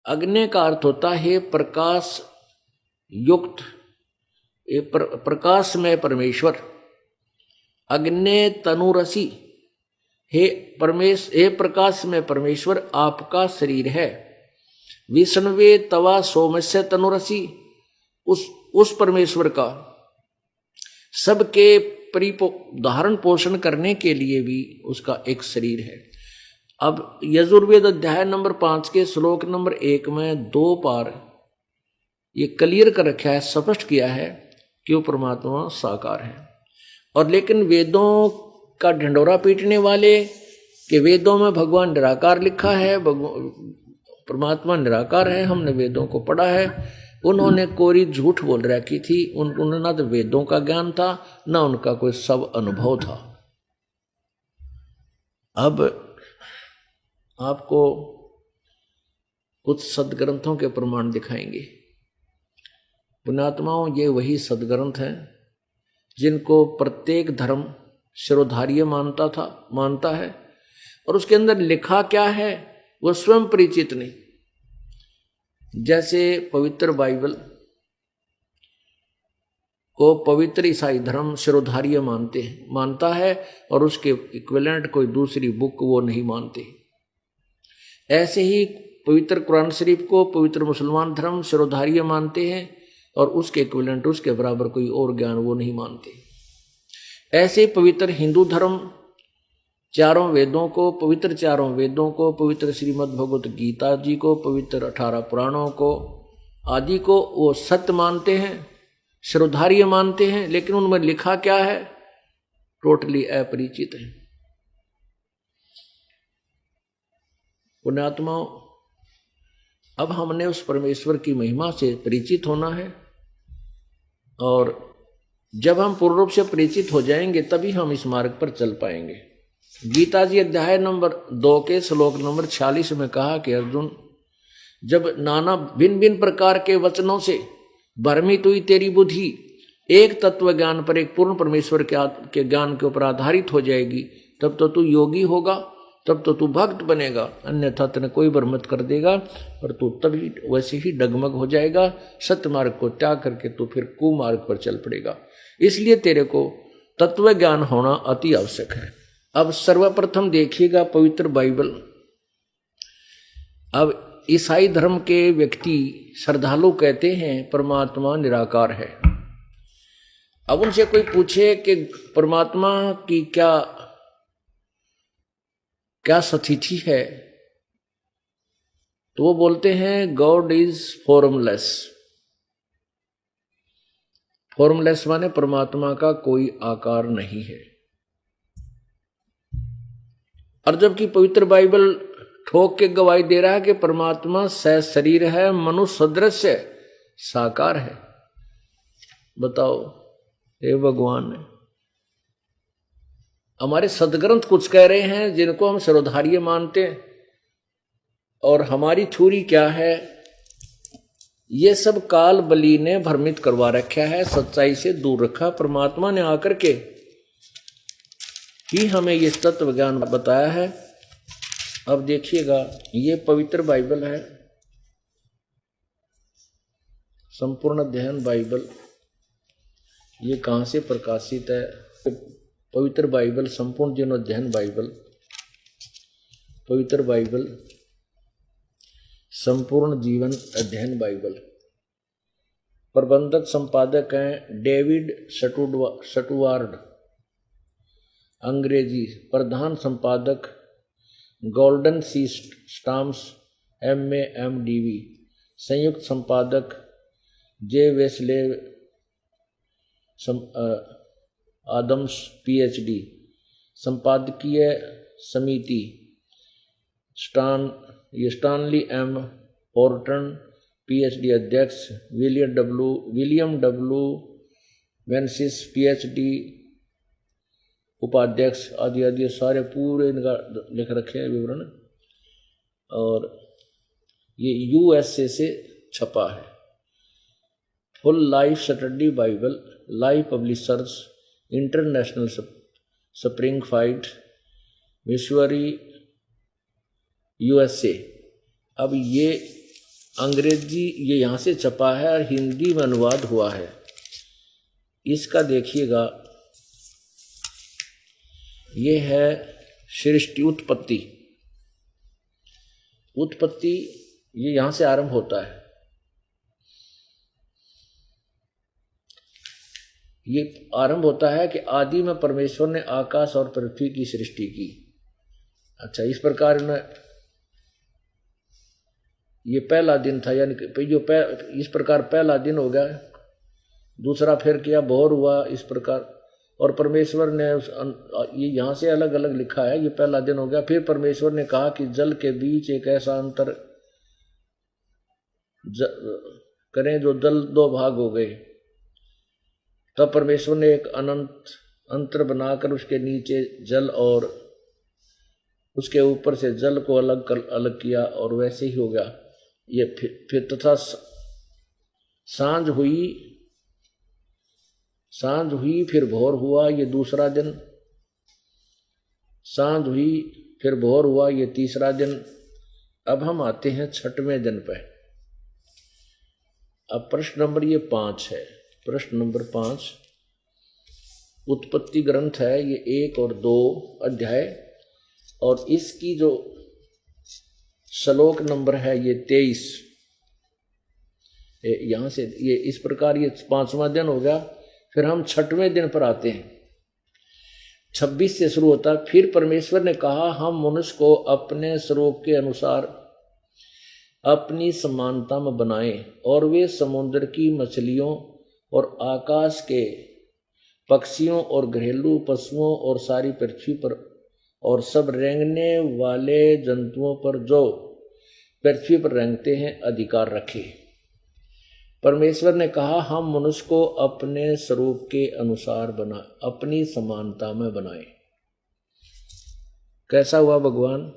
अग्नि का अर्थ होता है प्रकाश युक्त, प्रकाश में परमेश्वर। अग्नि तनुरसी, हे प्रकाश में परमेश्वर आपका शरीर है। विष्णुवे तवा सोमस्य तनुरसी, उस परमेश्वर का सबके धारण पोषण करने के लिए भी उसका एक शरीर है। अब यजुर्वेद अध्याय नंबर 5 के श्लोक नंबर 1 में 2 बार ये क्लियर कर रखा है, स्पष्ट किया है कि वो परमात्मा साकार है। और लेकिन वेदों का ढंढोरा पीटने वाले कि वेदों में भगवान निराकार लिखा है, परमात्मा निराकार है, हमने वेदों को पढ़ा है, उन्होंने कोरी झूठ बोल रखी थी। उन्होंने ना तो वेदों का ज्ञान था, ना उनका कोई सब अनुभव था। अब आपको कुछ सदग्रंथों के प्रमाण दिखाएंगे। पुण्यात्माओं, ये वही सदग्रंथ हैं जिनको प्रत्येक धर्म शिरोधार्य मानता है, और उसके अंदर लिखा क्या है वो स्वयं परिचित नहीं। जैसे पवित्र बाइबल को पवित्र ईसाई धर्म शिरोधार्य मानता है, और उसके इक्विवेलेंट कोई दूसरी बुक वो नहीं मानते। ऐसे ही पवित्र कुरान शरीफ को पवित्र मुसलमान धर्म शिरोधार्य मानते हैं, और उसके इक्विवेलेंट उसके बराबर कोई और ज्ञान वो नहीं मानते। ऐसे पवित्र हिंदू धर्म चारों वेदों को, पवित्र श्रीमद् भगवत गीता जी को, पवित्र 18 पुराणों को आदि को वो सत्य मानते हैं, शिरोधार्य मानते हैं, लेकिन उनमें लिखा क्या है टोटली अपरिचित है। पुण्यात्माओं, अब हमने उस परमेश्वर की महिमा से परिचित होना है, और जब हम पूर्ण रूप से परिचित हो जाएंगे तभी हम इस मार्ग पर चल पाएंगे। गीता जी अध्याय नंबर 2 के श्लोक नंबर 46 में कहा कि अर्जुन, जब नाना भिन्न भिन्न प्रकार के वचनों से भ्रमित हुई तेरी बुद्धि एक तत्व ज्ञान पर, एक पूर्ण परमेश्वर के ज्ञान के ऊपर आधारित हो जाएगी, तब तो तू योगी होगा, तब तो तू भक्त बनेगा। अन्यथा तेने कोई भ्रमित कर देगा और तू तभी वैसे ही डगमग हो जाएगा। सत्य मार्ग को त्याग करके तू फिर कुमार्ग पर चल पड़ेगा। इसलिए तेरे को तत्व ज्ञान होना अति आवश्यक है। अब सर्वप्रथम देखिएगा पवित्र बाइबल। अब ईसाई धर्म के व्यक्ति श्रद्धालु कहते हैं परमात्मा निराकार है। अब उनसे कोई पूछे कि परमात्मा की क्या स्थिति है, तो वो बोलते हैं गॉड इज फॉर्मलेस। फॉर्मलेस माने परमात्मा का कोई आकार नहीं है। और जबकि पवित्र बाइबल ठोक के गवाही दे रहा है कि परमात्मा सशरीर है, मनुष्य सदृश है, साकार है। बताओ हे भगवान, हमारे सदग्रंथ कुछ कह रहे हैं जिनको हम सर्वधार्य मानते हैं, और हमारी थ्योरी क्या है, ये सब काल बली ने भ्रमित करवा रखा है, सच्चाई से दूर रखा। परमात्मा ने आकर के ही हमें ये तत्व ज्ञान बताया है। अब देखिएगा, ये पवित्र बाइबल है, संपूर्ण अध्ययन बाइबल। ये कहाँ से प्रकाशित है? पवित्र बाइबल, संपूर्ण जीवन अध्ययन बाइबल, पवित्र बाइबल, संपूर्ण जीवन अध्ययन बाइबल। प्रबंधक संपादक हैं डेविड स्टुअर्ट, अंग्रेजी। प्रधान संपादक गोल्डन सी स्टाम्स MA MDV। संयुक्त संपादक जे वेस्ले आदम्स PhD। संपादकीय समिति स्टानली M हॉर्टन PhD अध्यक्ष, विलियम W वेंसिस PhD उपाध्यक्ष, आदि आदि सारे पूरे इनका लिख रखे हैं विवरण। और ये USA से छपा है। Full life study Bible, life publishers international, spring fight, missionary USA। अब ये अंग्रेजी ये यहाँ से छपा है और हिंदी में अनुवाद हुआ है। इसका देखिएगा, ये है सृष्टि उत्पत्ति। उत्पत्ति ये यहाँ से आरंभ होता है। ये आरंभ होता है कि आदि में परमेश्वर ने आकाश और पृथ्वी की सृष्टि की। अच्छा, इस प्रकार ने ये पहला दिन था, यानी कि जो इस प्रकार पहला दिन हो गया। दूसरा फिर किया भोर हुआ, इस प्रकार। और परमेश्वर ने ये यहाँ से अलग अलग लिखा है, ये पहला दिन हो गया। फिर परमेश्वर ने कहा कि जल के बीच एक ऐसा अंतर करें जो जल दो भाग हो गए। तब परमेश्वर ने एक अनंत अंतर बनाकर उसके नीचे जल और उसके ऊपर से जल को अलग किया, और वैसे ही हो गया। ये फिर तथा सांझ हुई फिर भोर हुआ, ये दूसरा दिन। सांझ हुई फिर भोर हुआ, ये तीसरा दिन। अब हम आते हैं छठवें दिन पे। अब प्रश्न नंबर ये 5 है। प्रश्न नंबर 5 उत्पत्ति ग्रंथ है, ये 1 और 2 अध्याय, और इसकी जो श्लोक नंबर है ये 23। यहां से ये इस प्रकार ये 5वां दिन हो गया। फिर हम 6वें दिन पर आते हैं। 26 से शुरू होता है। फिर परमेश्वर ने कहा, हम मनुष्य को अपने स्वरूप के अनुसार अपनी समानता में बनाएं, और वे समुद्र की मछलियों और आकाश के पक्षियों और घरेलू पशुओं और सारी पृथ्वी पर और सब रेंगने वाले जंतुओं पर जो पृथ्वी पर रेंगते हैं अधिकार रखे। परमेश्वर ने कहा, हम मनुष्य को अपने स्वरूप के अनुसार अपनी समानता में बनाए। कैसा हुआ भगवान?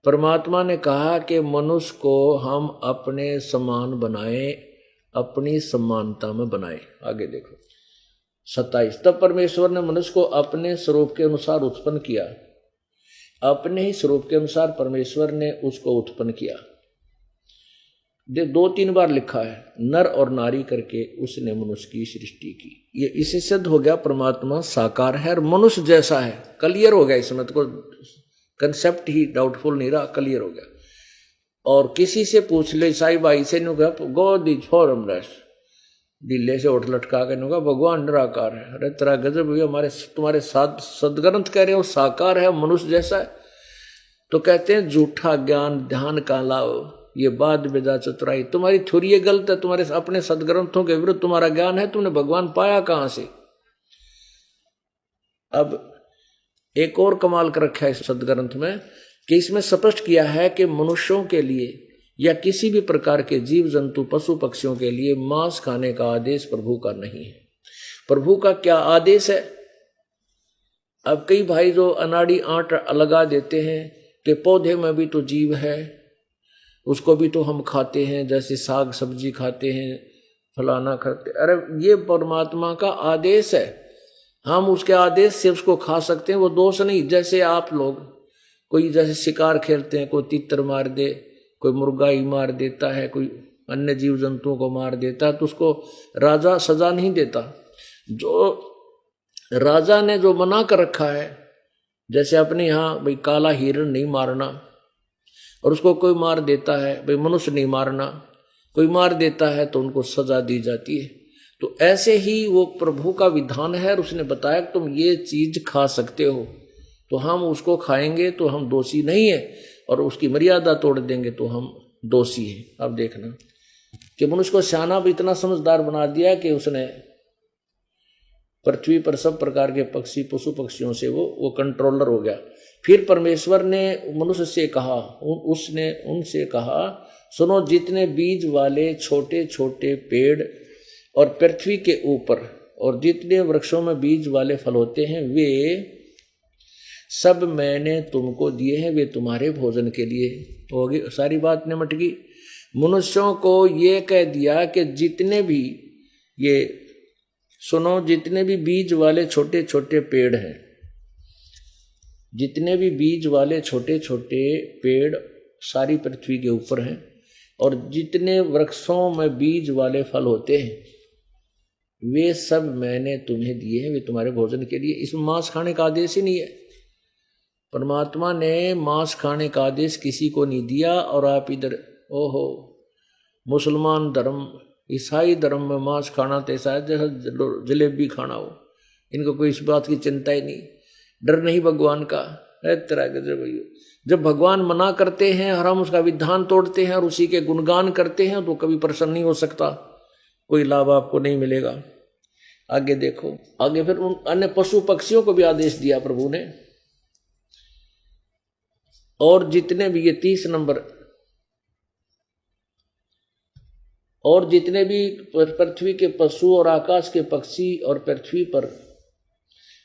परमात्मा ने कहा कि मनुष्य को हम अपने समान बनाए, अपनी समानता में बनाए। आगे देखो 27। तब परमेश्वर ने मनुष्य को अपने स्वरूप के अनुसार उत्पन्न किया। अपने ही स्वरूप के अनुसार परमेश्वर ने उसको उत्पन्न किया। 2-3 बार लिखा है, नर और नारी करके उसने मनुष्य की सृष्टि की। ये इससे सिद्ध हो गया परमात्मा साकार है और मनुष्य जैसा है। क्लियर हो गया, इसमें तो कंसेप्ट ही डाउटफुल नहीं रहा, क्लियर हो गया। और किसी से पूछ ले, ईसाई भाई से नहीं कहा गॉड इज फॉर्मलेस, दिल्ली से उठ लटका के नहीं भगवान निराकार है। अरे तेरा गजब हुआ, तुम्हारे सदग्रंथ कह रहे हो साकार है, मनुष्य जैसा है। तो कहते हैं झूठा ज्ञान ध्यान का लाओ, ये बाद बेदा चतुराई। तुम्हारी थ्योरी गलत है, तुम्हारे अपने सदग्रंथों के विरुद्ध तुम्हारा ज्ञान है। तुमने भगवान पाया कहां से? अब एक और कमाल कर रखा है इस सदग्रंथ में कि इसमें स्पष्ट किया है कि मनुष्यों के लिए या किसी भी प्रकार के जीव जंतु पशु पक्षियों के लिए मांस खाने का आदेश प्रभु का नहीं है। प्रभु का क्या आदेश है? अब कई भाई जो अनाड़ी आंट लगा देते हैं कि पौधे में भी तो जीव है, उसको भी तो हम खाते हैं, जैसे साग सब्जी खाते हैं, फलाना खाते। अरे ये परमात्मा का आदेश है, हम उसके आदेश से उसको खा सकते हैं, वो दोष नहीं। जैसे आप लोग कोई जैसे शिकार खेलते हैं, कोई तीतर मार दे, कोई मुर्गा ही मार देता है, कोई अन्य जीव जंतुओं को मार देता है, तो उसको राजा सजा नहीं देता। जो राजा ने जो मना कर रखा है, जैसे अपने यहाँ भाई काला हिरण नहीं मारना, और उसको कोई मार देता है, भाई मनुष्य नहीं मारना, कोई मार देता है तो उनको सजा दी जाती है। तो ऐसे ही वो प्रभु का विधान है और उसने बताया कि तुम ये चीज खा सकते हो, तो हम उसको खाएंगे तो हम दोषी नहीं है, और उसकी मर्यादा तोड़ देंगे तो हम दोषी हैं। अब देखना कि मनुष्य को सियाना भी इतना समझदार बना दिया कि उसने पृथ्वी पर सब प्रकार के पक्षी पशु पक्षियों से वो कंट्रोलर हो गया। फिर परमेश्वर ने मनुष्य से कहा, उसने उनसे कहा, सुनो, जितने बीज वाले छोटे छोटे पेड़ और पृथ्वी के ऊपर और जितने वृक्षों में बीज वाले फल होते हैं, वे सब मैंने तुमको दिए हैं, वे तुम्हारे भोजन के लिए। तो होगी सारी बात निमट गई। मनुष्यों को ये कह दिया कि जितने भी ये सुनो, जितने भी बीज वाले छोटे छोटे पेड़ हैं, जितने भी बीज वाले छोटे छोटे पेड़ सारी पृथ्वी के ऊपर हैं, और जितने वृक्षों में बीज वाले फल होते हैं वे सब मैंने तुम्हें दिए हैं, वे तुम्हारे भोजन के लिए। इसमें मांस खाने का आदेश ही नहीं है। परमात्मा ने मांस खाने का आदेश किसी को नहीं दिया। और आप इधर ओहो मुसलमान धर्म, ईसाई धर्म में मांस खाना तैसा है जैसे जलेबी खाना हो। इनको कोई इस बात की चिंता ही नहीं, डर नहीं भगवान का है तरह के। जब भगवान मना करते हैं और हम उसका विधान तोड़ते हैं और उसी के गुणगान करते हैं तो कभी प्रसन्न नहीं हो सकता, कोई लाभ आपको नहीं मिलेगा। आगे देखो, आगे फिर उन अन्य पशु पक्षियों को भी आदेश दिया प्रभु ने। और जितने भी, ये 30 नंबर, और जितने भी पृथ्वी के पशु और आकाश के पक्षी और पृथ्वी पर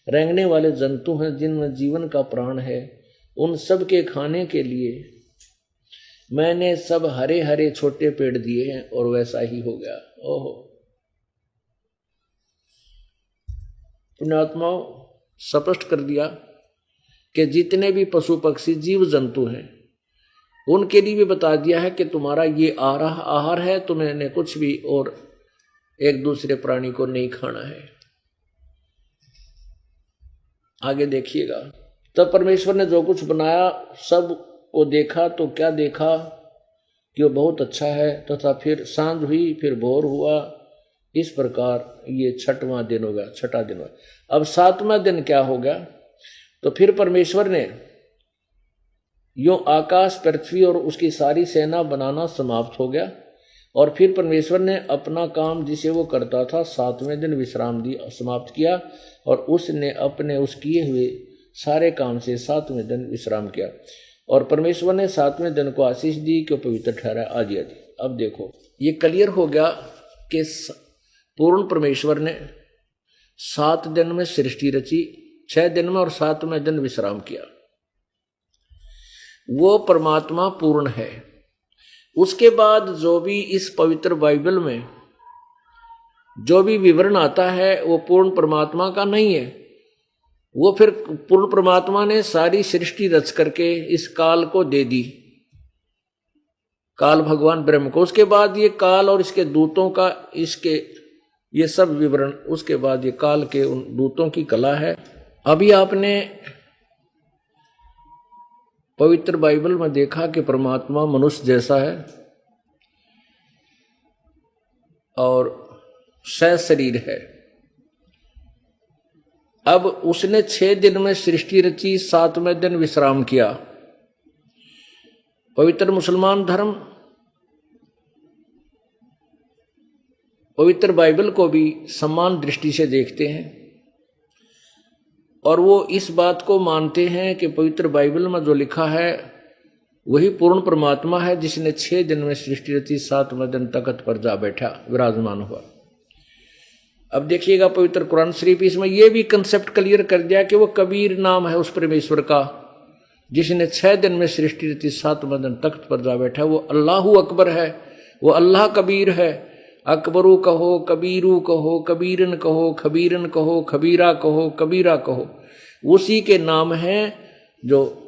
रेंगने वाले जंतु हैं जिनमें जीवन का प्राण है, उन सब के खाने के लिए मैंने सब हरे हरे छोटे पेड़ दिए हैं। और वैसा ही हो गया। ओहो, पुण्यात्माओं स्पष्ट कर दिया कि जितने भी पशु पक्षी जीव जंतु हैं उनके लिए भी बता दिया है कि तुम्हारा ये आहार है, तुम्हें कुछ भी और एक दूसरे प्राणी को नहीं खाना है। आगे देखिएगा, तब परमेश्वर ने जो कुछ बनाया सब को देखा तो क्या देखा कि वो बहुत अच्छा है। तथा फिर सांझ हुई, फिर भोर हुआ। इस प्रकार ये 6वां दिन हो गया, 6ठा दिन हुआ। अब 7वां दिन क्या हो गया? तो फिर परमेश्वर ने यूं आकाश, पृथ्वी और उसकी सारी सेना बनाना समाप्त हो गया। और फिर परमेश्वर ने अपना काम जिसे वो करता था 7वें दिन विश्राम दिया, समाप्त किया। और उसने अपने उस किए हुए सारे काम से 7वें दिन विश्राम किया। और परमेश्वर ने 7वें दिन को आशीष दी कि पवित्र ठहरा। आदि। अब देखो ये क्लियर हो गया कि पूर्ण परमेश्वर ने 7 दिन में सृष्टि रची, 6 दिन में और 7वें दिन विश्राम किया। वो परमात्मा पूर्ण है। उसके बाद जो भी इस पवित्र बाइबल में जो भी विवरण आता है वो पूर्ण परमात्मा का नहीं है। वो फिर पूर्ण परमात्मा ने सारी सृष्टि रच करके इस काल को दे दी, काल भगवान ब्रह्म को। उसके बाद ये काल और इसके दूतों का, इसके ये सब विवरण, उसके बाद ये काल के उन दूतों की कला है। अभी आपने पवित्र बाइबल में देखा कि परमात्मा मनुष्य जैसा है और सशरीर है। अब उसने 6 दिन में सृष्टि रची, 7वें दिन विश्राम किया। पवित्र मुसलमान धर्म पवित्र बाइबल को भी समान दृष्टि से देखते हैं और वो इस बात को मानते हैं कि पवित्र बाइबल में जो लिखा है वही पूर्ण परमात्मा है जिसने 6 दिन में सृष्टि रची, 7वें दिन तख्त पर जा बैठा, विराजमान हुआ। अब देखिएगा पवित्र कुरान शरीफ इसमें यह भी कंसेप्ट क्लियर कर दिया कि वो कबीर नाम है उस परमेश्वर का जिसने 6 दिन में सृष्टि रची, 7वें दिन तख्त पर जा बैठा। वो अल्लाहु अकबर है, वो अल्लाह कबीर है। अकबरू कहो, कबीरू कहो, कबीरन कहो, खबीरन कहो, खबीरा कहो, कबीरा कहो, उसी के नाम हैं। जो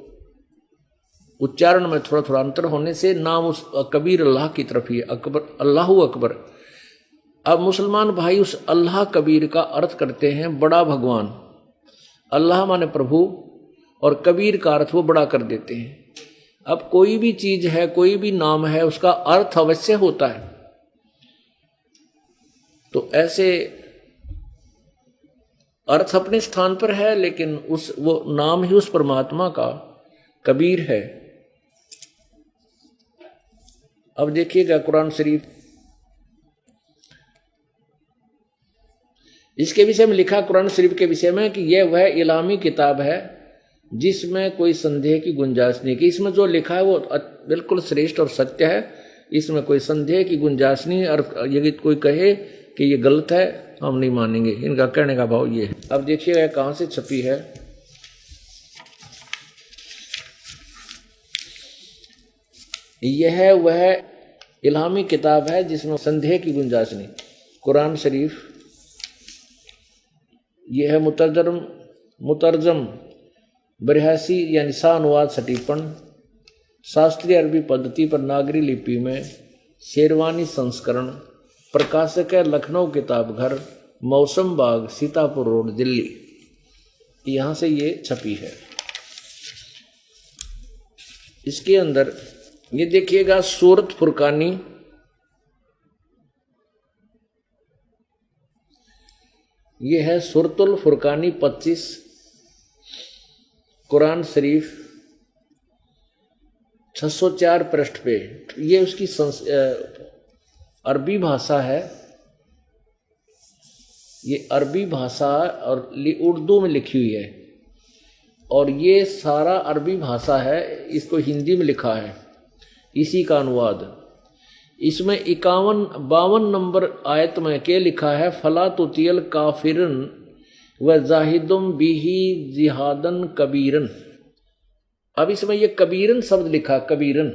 उच्चारण में थोड़ा थोड़ा अंतर होने से नाम उस कबीर अल्लाह की तरफ ही है, अकबर, अल्लाहु अकबर। अब मुसलमान भाई उस अल्लाह कबीर का अर्थ करते हैं बड़ा भगवान। अल्लाह माने प्रभु और कबीर का अर्थ वो बड़ा कर देते हैं। अब कोई भी चीज है, कोई भी नाम है, उसका अर्थ अवश्य होता है। तो ऐसे अर्थ अपने स्थान पर है, लेकिन वो नाम ही उस परमात्मा का कबीर है। अब देखिएगा कुरान शरीफ, इसके विषय में लिखा कुरान शरीफ के विषय में कि यह वह इलामी किताब है जिसमें कोई संदेह की गुंजाइश नहीं। कि इसमें जो लिखा है वो बिल्कुल श्रेष्ठ और सत्य है, इसमें कोई संदेह की गुंजाइश नहीं। और यदि कोई कहे कि ये गलत है हम नहीं मानेंगे। इनका कहने का भाव ये है। अब देखिएगा कहां से छपी है। यह वह इल्हामी किताब है जिसमें संदेह की गुंजाइश नहीं। कुरान शरीफ यह है मुतरजम 82 यानी अनुवाद सटीपन शास्त्रीय अरबी पद्धति पर नागरी लिपि में शेरवानी संस्करण, प्रकाशक है लखनऊ किताब घर, मौसम बाग, सीतापुर रोड, दिल्ली। यहां से ये छपी है। इसके अंदर ये देखिएगा सूरत फुरकानी, ये है सूरतुल फुरकानी 25, कुरान शरीफ 604 पृष्ठ पे। ये उसकी अरबी भाषा है, ये अरबी भाषा और उर्दू में लिखी हुई है, और ये सारा अरबी भाषा है, इसको हिंदी में लिखा है, इसी का अनुवाद। इसमें 52 नंबर आयत में क्या लिखा है, फला तुतियल काफिरन व जाहिदुम बिही जिहादन कबीरन। अब इसमें ये कबीरन शब्द लिखा, कबीरन।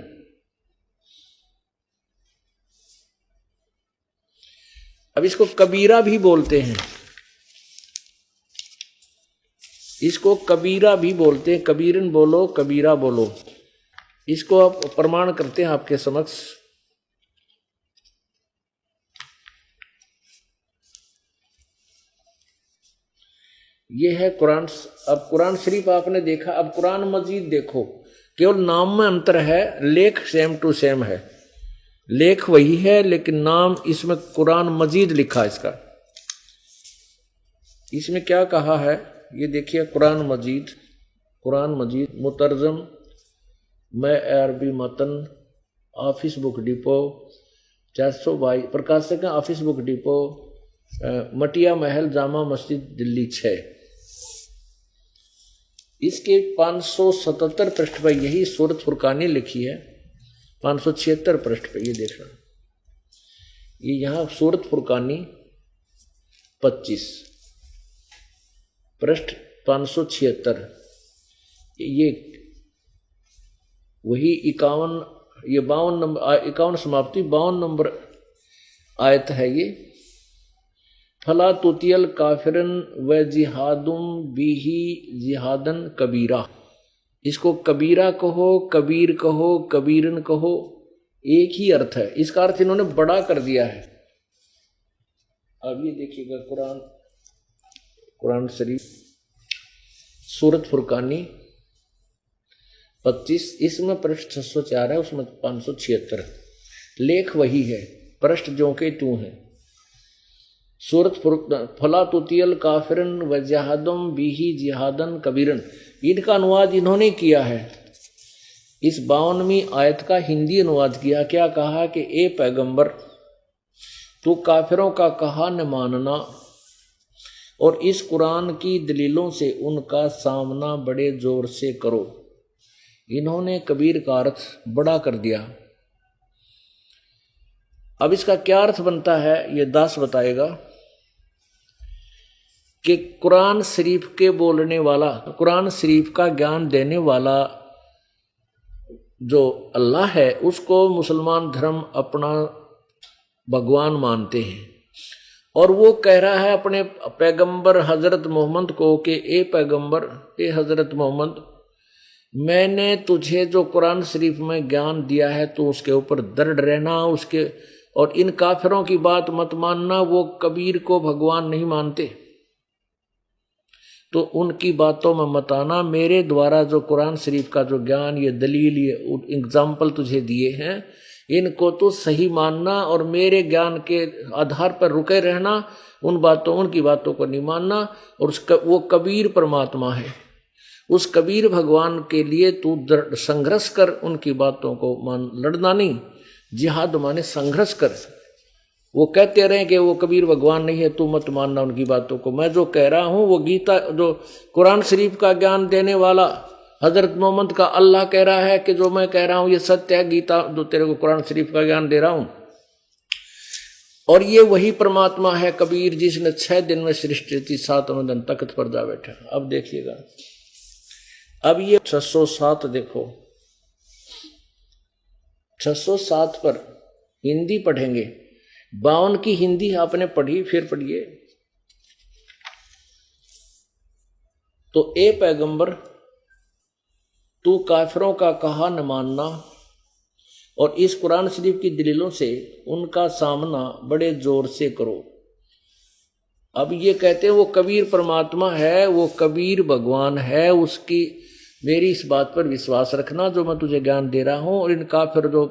अब इसको कबीरा भी बोलते हैं, इसको कबीरा भी बोलते हैं, कबीरन बोलो कबीरा बोलो। इसको आप प्रमाण करते हैं आपके समक्ष। ये है कुरान। अब कुरान शरीफ आपने देखा, अब कुरान मजीद देखो, केवल नाम में अंतर है, लेख सेम टू सेम है, लेख वही है लेकिन नाम इसमें कुरान मजीद लिखा इसका। इसमें क्या कहा है ये देखिए, कुरान मजीद मुतरजम मैं अरबी मतन, ऑफिस बुक डिपो 422, प्रकाशक ऑफिस बुक डिपो, मटिया महल, जामा मस्जिद, दिल्ली 6। इसके 577 पृष्ठ पर यही सूरत फुरकानी लिखी है, 576 पृष्ठ पे ये देखना, ये यहां सूरत फुरकानी 25 पृष्ठ 576, ये वही 51, ये 52 नंबर, 51 समाप्ति 52 नंबर आयत है ये। फला तुतियल काफिरन व जिहादुम बिही जिहादन कबीरा। इसको कबीरा कहो, कबीर कहो, कबीरन कहो, एक ही अर्थ है। इसका अर्थ इन्होंने बड़ा कर दिया है। अब ये देखिएगा कुरान शरीफ सूरत फुरकानी 25, इसमें पृष्ठ 604 है, उसमें 576, लेख वही है, पृष्ठ जो के तू है। सूरत फला तुतियल काफिरन व जहादम बिही जिहादन कबीरन, इनका अनुवाद इन्होंने किया है। इस 52वीं आयत का हिंदी अनुवाद किया, क्या कहा कि ए पैगंबर तू काफिरों का कहा न मानना और इस कुरान की दलीलों से उनका सामना बड़े जोर से करो। इन्होंने कबीर का अर्थ बड़ा कर दिया। अब इसका क्या अर्थ बनता है ये दास बताएगा कि कुरान शरीफ के बोलने वाला, कुरान शरीफ का ज्ञान देने वाला जो अल्लाह है उसको मुसलमान धर्म अपना भगवान मानते हैं, और वो कह रहा है अपने पैगंबर हजरत मोहम्मद को कि ए पैगंबर, ए हजरत मोहम्मद, मैंने तुझे जो कुरान शरीफ में ज्ञान दिया है तो उसके ऊपर दृढ़ रहना, उसके, और इन काफिरों की बात मत मानना, वो कबीर को भगवान नहीं मानते तो उनकी बातों में मत आना। मेरे द्वारा जो कुरान शरीफ का जो ज्ञान, ये दलील, ये एग्जाम्पल तुझे दिए हैं, इनको तो सही मानना और मेरे ज्ञान के आधार पर रुके रहना, उनकी बातों को नहीं मानना। और वो कबीर परमात्मा है, उस कबीर भगवान के लिए तू संघर्ष कर, उनकी बातों को मान, लड़ना नहीं। जिहाद माने संघर्ष कर। वो कहते रहे कि वो कबीर भगवान नहीं है, तू मत मानना उनकी बातों को। मैं जो कह रहा हूं वो गीता, जो कुरान शरीफ का ज्ञान देने वाला हजरत मोहम्मद का अल्लाह कह रहा है कि जो मैं कह रहा हूं ये सत्य है, गीता जो तेरे को कुरान शरीफ का ज्ञान दे रहा हूं। और ये वही परमात्मा है कबीर जिसने 6 दिन में सृष्टि थी, 7वें दिन तख्त पर जा बैठा। अब देखिएगा, अब ये 607 देखो, 607 पर हिंदी पढ़ेंगे। 52 की हिंदी आपने पढ़ी, फिर पढ़िए। तो ए पैगंबर तू काफिरों का कहा न मानना और इस कुरान शरीफ की दलीलों से उनका सामना बड़े जोर से करो। अब ये कहते हैं वो कबीर परमात्मा है, वो कबीर भगवान है, उसकी मेरी इस बात पर विश्वास रखना जो मैं तुझे ज्ञान दे रहा हूं। और इन काफिर जो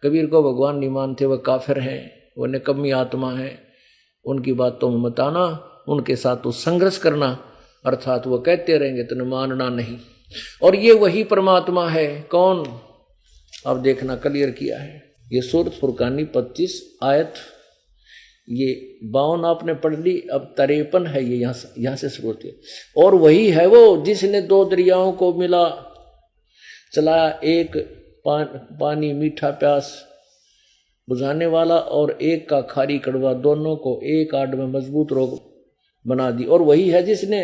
कबीर को भगवान नहीं मानते वह काफिर हैं, वह निकम्मी आत्मा है, उनकी बातों में मत आना, उनके साथ तो संघर्ष करना, अर्थात वो कहते रहेंगे तो मानना नहीं। और ये वही परमात्मा है। कौन? अब देखना, क्लियर किया है। ये सूरत फुरकानी 25 आयत, ये 52 आपने पढ़ ली, अब 53 है ये, यहां से शुरू होती है। और वही है वो जिसने दो दरियाओं को मिला चलाया, एक पानी मीठा प्यास बुझाने वाला और एक का खारी कड़वा, दोनों को एक आड़ में मजबूत रोग बना दी। और वही है जिसने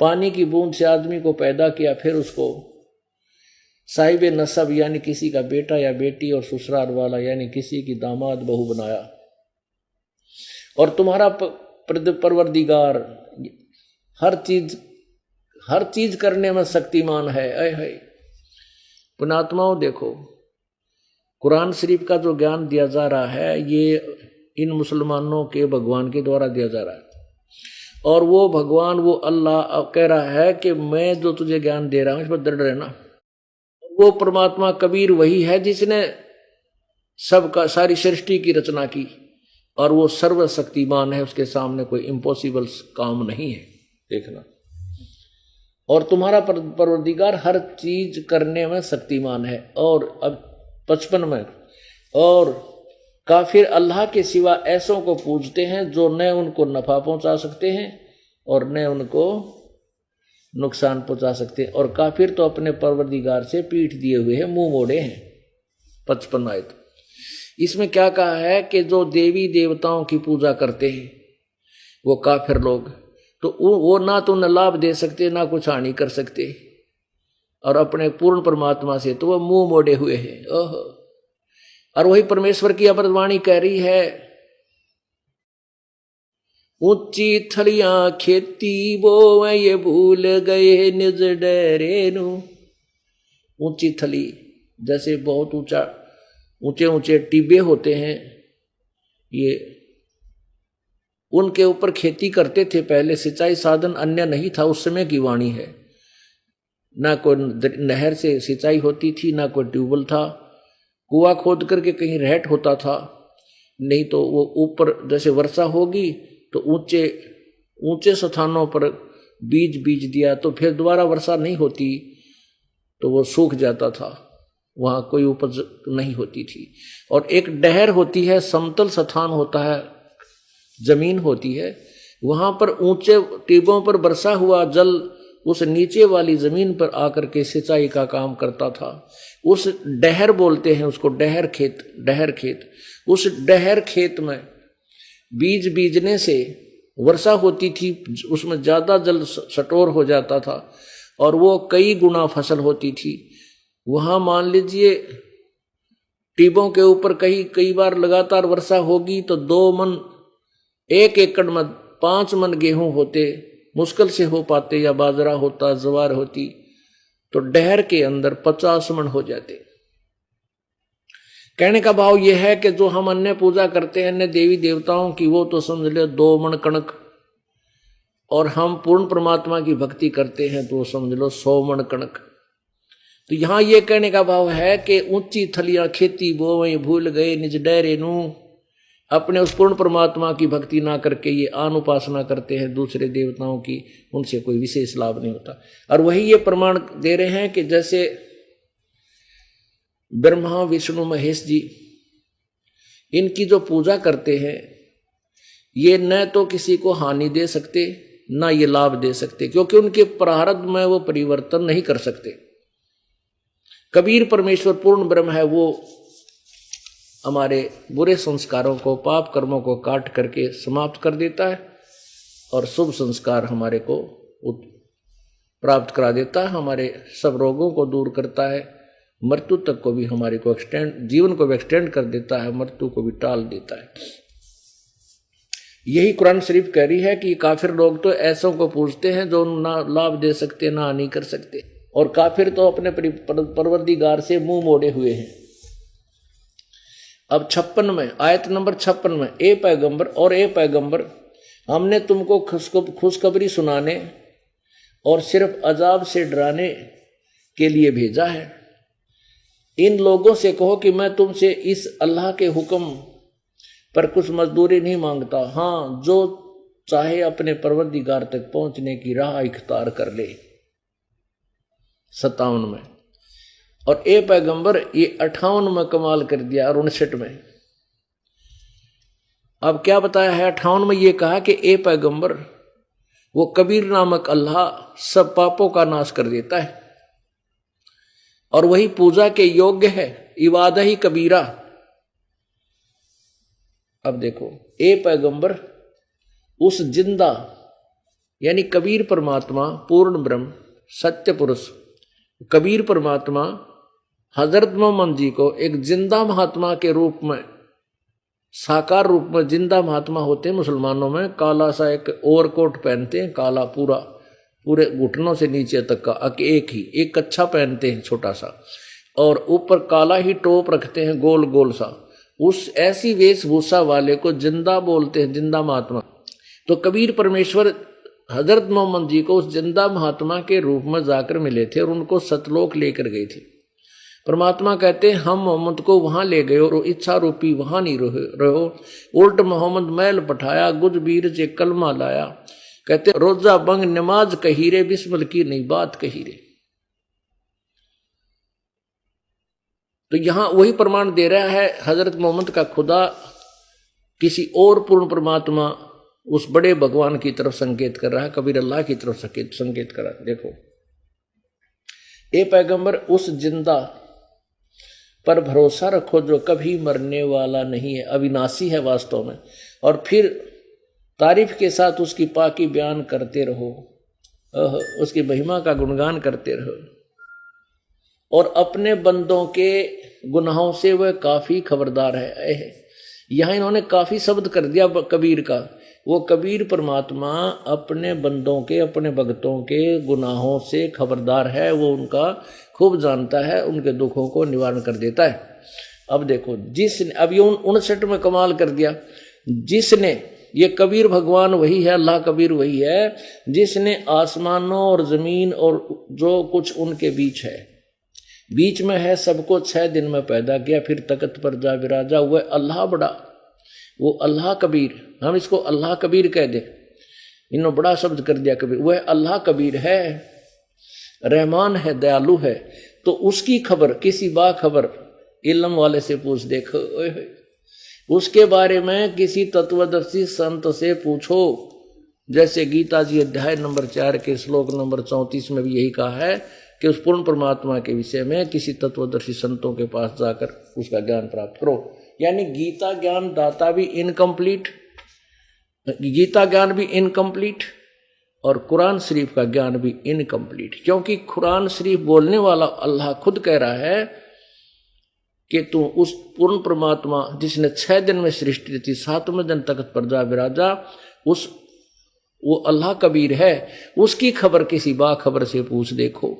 पानी की बूंद से आदमी को पैदा किया, फिर उसको साहिब नसब यानी किसी का बेटा या बेटी, और ससुराल वाला यानी किसी की दामाद बहू बनाया। और तुम्हारा परवरदिगार हर चीज करने में शक्तिमान है। ऐ पुणात्माओं, देखो कुरान शरीफ का जो ज्ञान दिया जा रहा है ये इन मुसलमानों के भगवान के द्वारा दिया जा रहा है। और वो भगवान, वो अल्लाह कह रहा है कि मैं जो तुझे ज्ञान दे रहा हूं इस पर दृढ़ रहना। वो परमात्मा कबीर वही है जिसने सबका सारी सृष्टि की रचना की, और वो सर्वशक्तिमान है, उसके सामने कोई इम्पॉसिबल काम नहीं है। देखना, और तुम्हारा परवरदिगार हर चीज करने में शक्तिमान है। और अब 55 में, और काफिर अल्लाह के सिवा ऐसों को पूजते हैं जो न उनको नफा पहुंचा सकते हैं और न उनको नुकसान पहुंचा सकते हैं। और काफिर तो अपने परवरदिगार से पीठ दिए हुए हैं, मुंह मोड़े हैं। 55 आयत, इसमें क्या कहा है कि जो देवी देवताओं की पूजा करते हैं वो काफिर लोग, तो वो ना तो न लाभ दे सकते ना कुछ हानि कर सकते, और अपने पूर्ण परमात्मा से तो वह मुंह मोड़े हुए हैं। ओह, और वही परमेश्वर की अमृतवाणी कह रही है, ऊंची थलियां खेती वो ये भूल गए निज डेरे नु। ऊंची थली जैसे बहुत ऊंचे ऊंचे टिब्बे होते हैं, ये उनके ऊपर खेती करते थे पहले। सिंचाई साधन अन्य नहीं था, उस समय की वाणी है। ना कोई नहर से सिंचाई होती थी, ना कोई ट्यूबवेल था, कुआं खोद करके कहीं रहट होता था, नहीं तो वो ऊपर जैसे वर्षा होगी तो ऊंचे ऊंचे स्थानों पर बीज दिया तो फिर दोबारा वर्षा नहीं होती तो वो सूख जाता था, वहां कोई उपज नहीं होती थी। और एक डहर होती है, समतल स्थान होता है, जमीन होती है, वहां पर ऊंचे टिब्बों पर बरसा हुआ जल उस नीचे वाली जमीन पर आकर के सिंचाई का काम करता था। उस डहर बोलते हैं उसको, डहर खेत। उस डहर खेत में बीज बीजने से वर्षा होती थी, उसमें ज्यादा जल स्टोर हो जाता था और वो कई गुना फसल होती थी। वहां मान लीजिए टिब्बों के ऊपर कई बार लगातार वर्षा होगी तो 2 मन, 1 एकड़ में 5 मन गेहूं होते, मुश्किल से हो पाते, या बाजरा होता, ज्वार होती, तो डहर के अंदर 50 मन हो जाते। कहने का भाव यह है कि जो हम अन्य पूजा करते हैं अन्य देवी देवताओं की, वो तो समझ ले 2 मन कणक, और हम पूर्ण परमात्मा की भक्ति करते हैं तो समझ लो 100 मन कणक। तो यहां ये कहने का भाव है कि ऊंची थलियां खेती बोवे भूल गए निज डेरे नू। अपने उस पूर्ण परमात्मा की भक्ति ना करके ये आन उपासना करते हैं दूसरे देवताओं की, उनसे कोई विशेष लाभ नहीं होता। और वही ये प्रमाण दे रहे हैं कि जैसे ब्रह्मा विष्णु महेश जी, इनकी जो पूजा करते हैं ये न तो किसी को हानि दे सकते ना ये लाभ दे सकते, क्योंकि उनके प्रारब्ध में वो परिवर्तन नहीं कर सकते। कबीर परमेश्वर पूर्ण ब्रह्म है, वो हमारे बुरे संस्कारों को, पाप कर्मों को काट करके समाप्त कर देता है और शुभ संस्कार हमारे को प्राप्त करा देता है, हमारे सब रोगों को दूर करता है, मृत्यु तक को भी हमारे को जीवन को भी एक्सटेंड कर देता है, मृत्यु को भी टाल देता है। यही कुरान शरीफ कह रही है कि काफिर लोग तो ऐसों को पूजते हैं जो ना लाभ दे सकते ना हानि कर सकते, और काफिर तो अपने परवरदिगार से मुंह मोड़े हुए हैं। अब 56 में, आयत नंबर 56 में, ए पैगंबर और ए पैगंबर, हमने तुमको खुशखबरी सुनाने और सिर्फ अजाब से डराने के लिए भेजा है। इन लोगों से कहो कि मैं तुमसे इस अल्लाह के हुक्म पर कुछ मजदूरी नहीं मांगता, हाँ जो चाहे अपने परवरदिगार तक पहुंचने की राह इख्तियार कर ले। 57 में। और ए पैगंबर ये 58 में कमाल कर दिया और 59 में। अब क्या बताया है 58 में? ये कहा कि ए पैगंबर, वो कबीर नामक अल्लाह सब पापों का नाश कर देता है और वही पूजा के योग्य है, इबादत ही कबीरा। अब देखो, ए पैगंबर उस जिंदा यानी कबीर परमात्मा, पूर्ण ब्रह्म, सत्य पुरुष कबीर परमात्मा हजरत मोहम्मद जी को एक जिंदा महात्मा के रूप में, साकार रूप में जिंदा महात्मा होते हैं मुसलमानों में, काला सा एक ओवरकोट पहनते हैं, काला पूरे घुटनों से नीचे तक का, एक कच्छा पहनते हैं छोटा सा, और ऊपर काला ही टोप रखते हैं गोल गोल सा। उस ऐसी वेशभूषा वाले को जिंदा बोलते हैं, जिंदा महात्मा। तो कबीर परमेश्वर हजरत मोहम्मद जी को उस जिंदा महात्मा के रूप में जाकर मिले थे और उनको सतलोक लेकर गए थे। परमात्मा कहते हैं हम मोहम्मद को वहां ले गए और इच्छा रूपी वहां नहीं रहो, उल्ट मोहम्मद मैल पठाया, गुज बीर से कलमा लाया। कहते रोजा बंग नमाज कही रे, बिस्मिल की नहीं बात कही रे। तो यहां वही प्रमाण दे रहा है हजरत मोहम्मद का खुदा किसी और पूर्ण परमात्मा, उस बड़े भगवान की तरफ संकेत कर रहा है, कबीर अल्लाह की तरफ संकेत कर रहा है। देखो, ए पैगंबर उस जिंदा पर भरोसा रखो जो कभी मरने वाला नहीं है, अविनाशी है वास्तव में, और फिर तारीफ के साथ उसकी पाकी बयान करते रहो, उसकी महिमा का गुणगान करते रहो, और अपने बंदों के गुनाहों से वह काफी खबरदार है। यहां इन्होंने काफी शब्द कर दिया कबीर का। वो कबीर परमात्मा अपने बंदों के, अपने भक्तों के गुनाहों से खबरदार है, वो उनका खूब जानता है, उनके दुखों को निवारण कर देता है। अब देखो, जिसने अब ये 59 में कमाल कर दिया, जिसने, ये कबीर भगवान वही है, अल्लाह कबीर वही है जिसने आसमानों और जमीन और जो कुछ उनके बीच है, बीच में है, सबको 6 दिन में पैदा किया, फिर तख्त पर जा विराजा। हुआ अल्लाह बड़ा, वो अल्लाह कबीर, हम इसको अल्लाह कबीर कह दे, इन्होंने बड़ा शब्द कर दिया कबीर। वह अल्लाह कबीर है, रहमान है, दयालु है। तो उसकी खबर किसी बाखबर इल्म वाले से पूछ, देखो उसके बारे में किसी तत्वदर्शी संत से पूछो। जैसे गीता जी अध्याय नंबर 4 के श्लोक नंबर 34 में भी यही कहा है कि उस पूर्ण परमात्मा के विषय में किसी तत्वदर्शी संतों के पास जाकर उसका ज्ञान प्राप्त करो। यानी गीता ज्ञान दाता भी इनकम्प्लीट, गीता ज्ञान भी इनकम्प्लीट और कुरान शरीफ का ज्ञान भी इनकम्प्लीट, क्योंकि कुरान शरीफ बोलने वाला अल्लाह खुद कह रहा है कि तू उस पूर्ण परमात्मा जिसने 6 दिन में सृष्टि थी, 7वें दिन तख्त पर जा विराजा, वो अल्लाह कबीर है, उसकी खबर किसी बाखबर से पूछ देखो।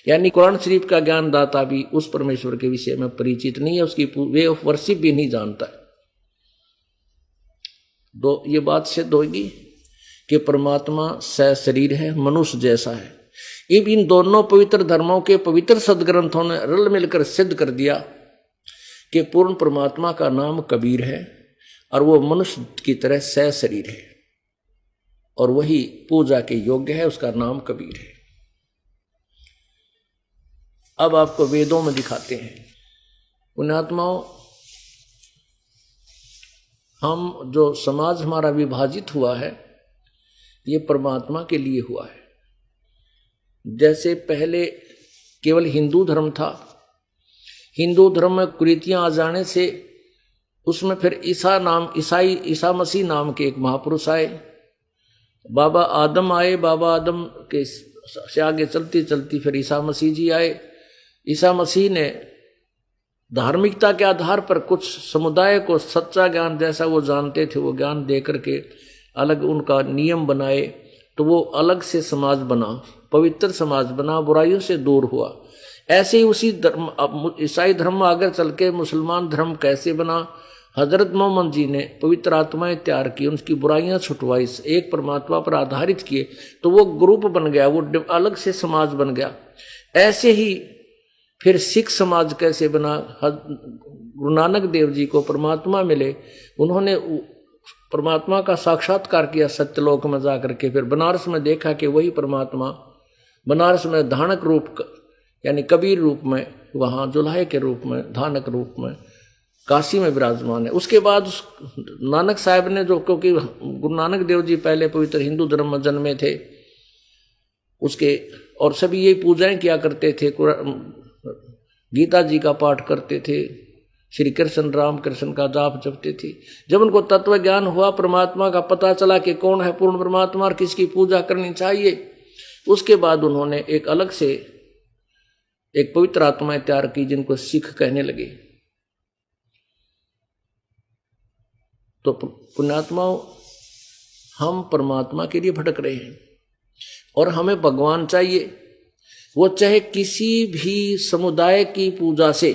यानी कुरान शरीफ का ज्ञान दाता भी उस परमेश्वर के विषय में परिचित नहीं है, उसकी वे ऑफ वर्शिप भी नहीं जानता। ये बात सिद्ध होगी कि परमात्मा सशरीर है, मनुष्य जैसा है। इन दोनों पवित्र धर्मों के पवित्र सदग्रंथों ने रल मिलकर सिद्ध कर दिया कि पूर्ण परमात्मा का नाम कबीर है और वो मनुष्य की तरह सशरीर है और वही पूजा के योग्य है, उसका नाम कबीर है। अब आपको वेदों में दिखाते हैं। पुण्यात्माओं, हम जो समाज हमारा विभाजित हुआ है ये परमात्मा के लिए हुआ है। जैसे पहले केवल हिंदू धर्म था, हिंदू धर्म में कुरीतियां आ जाने से उसमें फिर ईसा मसीह नाम के एक महापुरुष आए, बाबा आदम आए, बाबा आदम के से आगे चलती चलती फिर ईसा मसीह जी आए। ईसा मसीह ने धार्मिकता के आधार पर कुछ समुदाय को सच्चा ज्ञान जैसा वो जानते थे वो ज्ञान दे करके अलग उनका नियम बनाए, तो वो अलग से समाज बना, पवित्र समाज बना, बुराइयों से दूर हुआ। ऐसे ही उसी धर्म ईसाई धर्म में आगे चल के मुसलमान धर्म कैसे बना, हजरत मोहम्मद जी ने पवित्र आत्माएं तैयार की, उनकी बुराइयां छुटवाई, एक परमात्मा पर आधारित किए, तो वो ग्रुप बन गया, वो अलग से समाज बन गया। ऐसे ही फिर सिख समाज कैसे बना, गुरु नानक देव जी को परमात्मा मिले, उन्होंने परमात्मा का साक्षात्कार किया सत्यलोक में जाकर के, फिर बनारस में देखा कि वही परमात्मा बनारस में धानक रूप यानी कबीर रूप में, वहाँ जुल्हे के रूप में, धानक रूप में काशी में विराजमान है। उसके बाद नानक साहब ने जो, क्योंकि गुरु नानक देव जी पहले पवित्र हिंदू धर्म में जन्मे थे, उसके और सभी यही पूजाएं किया करते थे, गीता जी का पाठ करते थे, श्री कृष्ण राम कृष्ण का जाप जपते थे। जब उनको तत्व ज्ञान हुआ, परमात्मा का पता चला कि कौन है पूर्ण परमात्मा और किसकी पूजा करनी चाहिए, उसके बाद उन्होंने एक अलग से एक पवित्र आत्माएं तैयार की जिनको सिख कहने लगे। तो पुण्यात्माओं, हम परमात्मा के लिए भटक रहे हैं और हमें भगवान चाहिए, वो चाहे किसी भी समुदाय की पूजा से।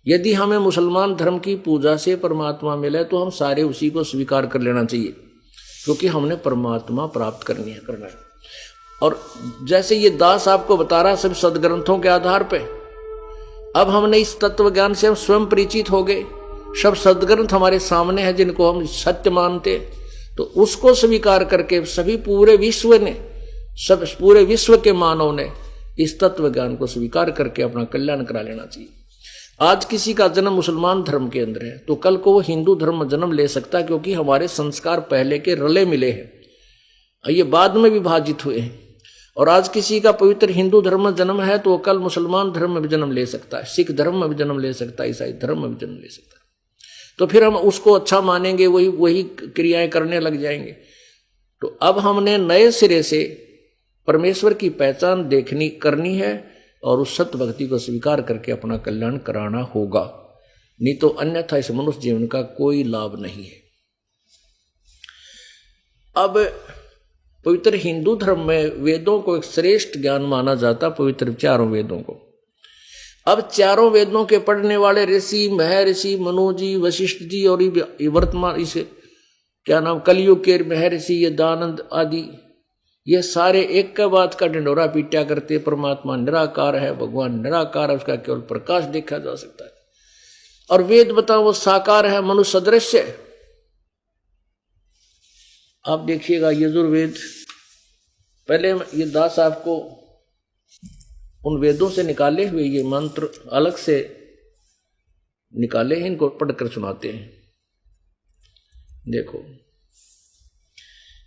यदि हमें मुसलमान धर्म की पूजा से परमात्मा मिले तो हम सारे उसी को स्वीकार कर लेना चाहिए, क्योंकि हमने परमात्मा प्राप्त करना है। और जैसे ये दास आपको बता रहा, सब सदग्रंथों के आधार पे, अब हमने इस तत्व ज्ञान से हम स्वयं परिचित हो गए, सब सदग्रंथ हमारे सामने हैं जिनको हम सत्य मानते, तो उसको स्वीकार करके सभी पूरे विश्व के मानव ने इस तत्व ज्ञान को स्वीकार करके अपना कल्याण करा लेना चाहिए। आज किसी का जन्म मुसलमान धर्म के अंदर है तो कल को वो हिंदू धर्म में जन्म ले सकता है, क्योंकि हमारे संस्कार पहले के रले मिले हैं, ये बाद में विभाजित हुए हैं। और आज किसी का पवित्र हिंदू धर्म में जन्म है तो वो कल मुसलमान धर्म में भी जन्म ले सकता है, सिख धर्म में भी जन्म ले सकता है, ईसाई धर्म में भी जन्म ले सकता है। तो फिर हम उसको अच्छा मानेंगे, वही क्रियाएं करने लग जाएंगे। तो अब हमने नए सिरे से परमेश्वर की पहचान करनी है और उस सत्य भक्ति को स्वीकार करके अपना कल्याण कराना होगा, नहीं तो अन्यथा इस मनुष्य जीवन का कोई लाभ नहीं है। अब पवित्र हिंदू धर्म में वेदों को एक श्रेष्ठ ज्ञान माना जाता, पवित्र चारों वेदों को। अब चारों वेदों के पढ़ने वाले ऋषि, महर्षि, मनु जी, वशिष्ठ जी और वर्तमान इसे क्या नाम कलयुग के महर्षि, ये दानंद आदि, ये सारे एक के बाद का ढिंडोरा पीटा करते, परमात्मा निराकार है, भगवान निराकार है, उसका केवल प्रकाश देखा जा सकता है। और वेद बताओ वो साकार है, मनुष्य सदृश्य है। आप देखिएगा यजुर्वेद, पहले ये दास आपको उन वेदों से निकाले हुए ये मंत्र अलग से निकाले हैं, इनको पढ़कर सुनाते हैं। देखो,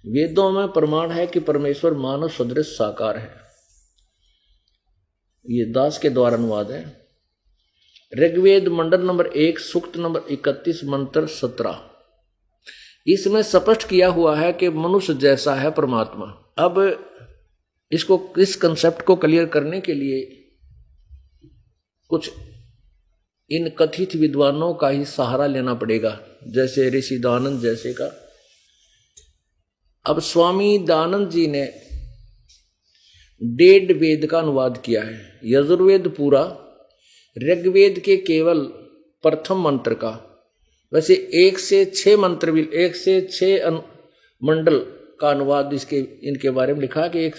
वेदों में प्रमाण है कि परमेश्वर मानव सदृश साकार है। ये दास के द्वारा अनुवाद है। ऋग्वेद मंडल नंबर 1 सूक्त नंबर 31 मंत्र 17, इसमें स्पष्ट किया हुआ है कि मनुष्य जैसा है परमात्मा। अब इसको इस कंसेप्ट को क्लियर करने के लिए कुछ इन कथित विद्वानों का ही सहारा लेना पड़ेगा, जैसे ऋषि दानंद जैसे का। अब स्वामी दानंद जी ने 1.5 वेद का अनुवाद किया है, यजुर्वेद पूरा, ऋग्वेद के केवल प्रथम मंत्र का। वैसे 1 से 6 मंत्र भी, 1 से 6 मंडल का अनुवाद इनके बारे में लिखा कि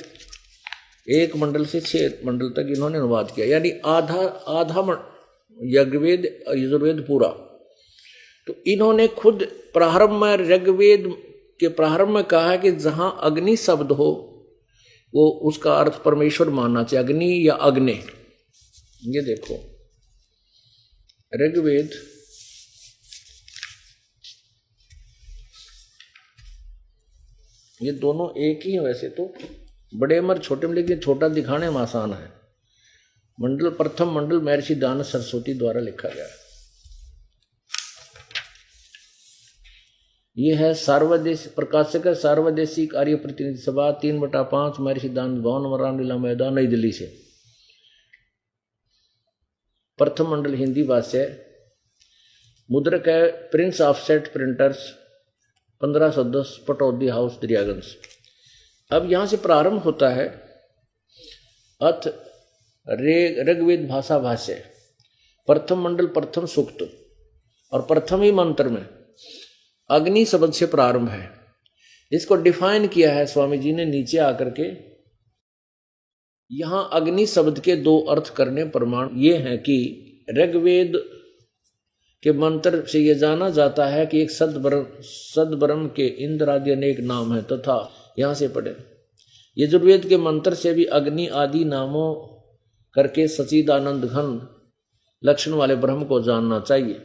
एक मंडल से 6 मंडल तक इन्होंने अनुवाद किया, यानी आधा यजुर्वेद पूरा। तो इन्होंने खुद प्रारंभ में, ऋग्वेद के प्रारंभ में कहा है कि जहां अग्नि शब्द हो वो उसका अर्थ परमेश्वर मानना चाहिए, अग्नि या अग्नि। ये देखो ऋग्वेद ये दोनों एक ही है वैसे तो, बड़े मर छोटे में, लेकिन छोटा दिखाने में आसान है। मंडल प्रथम मंडल महर्षि दानव सरस्वती द्वारा लिखा गया है। यह है सार्वदेशिक प्रकाशक है, सार्वदेशिक आर्य प्रतिनिधि सभा 3/5 महर्षि दानव भवन रामलीला मैदान नई दिल्ली से। प्रथम मंडल हिंदी भाष्य, मुद्रक है Prince offset printers 1510 Pataudi house Daryaganj. अब यहां से प्रारंभ होता है, अथ ऋग्वेद भाषा भाष्य, प्रथम मंडल प्रथम सूक्त और प्रथम ही मंत्र में अग्नि शब्द से प्रारंभ है। इसको डिफाइन किया है स्वामी जी ने नीचे आकर के। यहां अग्नि शब्द के दो अर्थ करने प्रमाण ये हैं कि ऋग्वेद के मंत्र से यह जाना जाता है कि एक सद्ब्रह्म के इंद्र आदि अनेक नाम है तथा यहां से पढ़े यजुर्वेद के मंत्र से भी अग्नि आदि नामों करके सच्चिदानंद घन लक्षण वाले ब्रह्म को जानना चाहिए।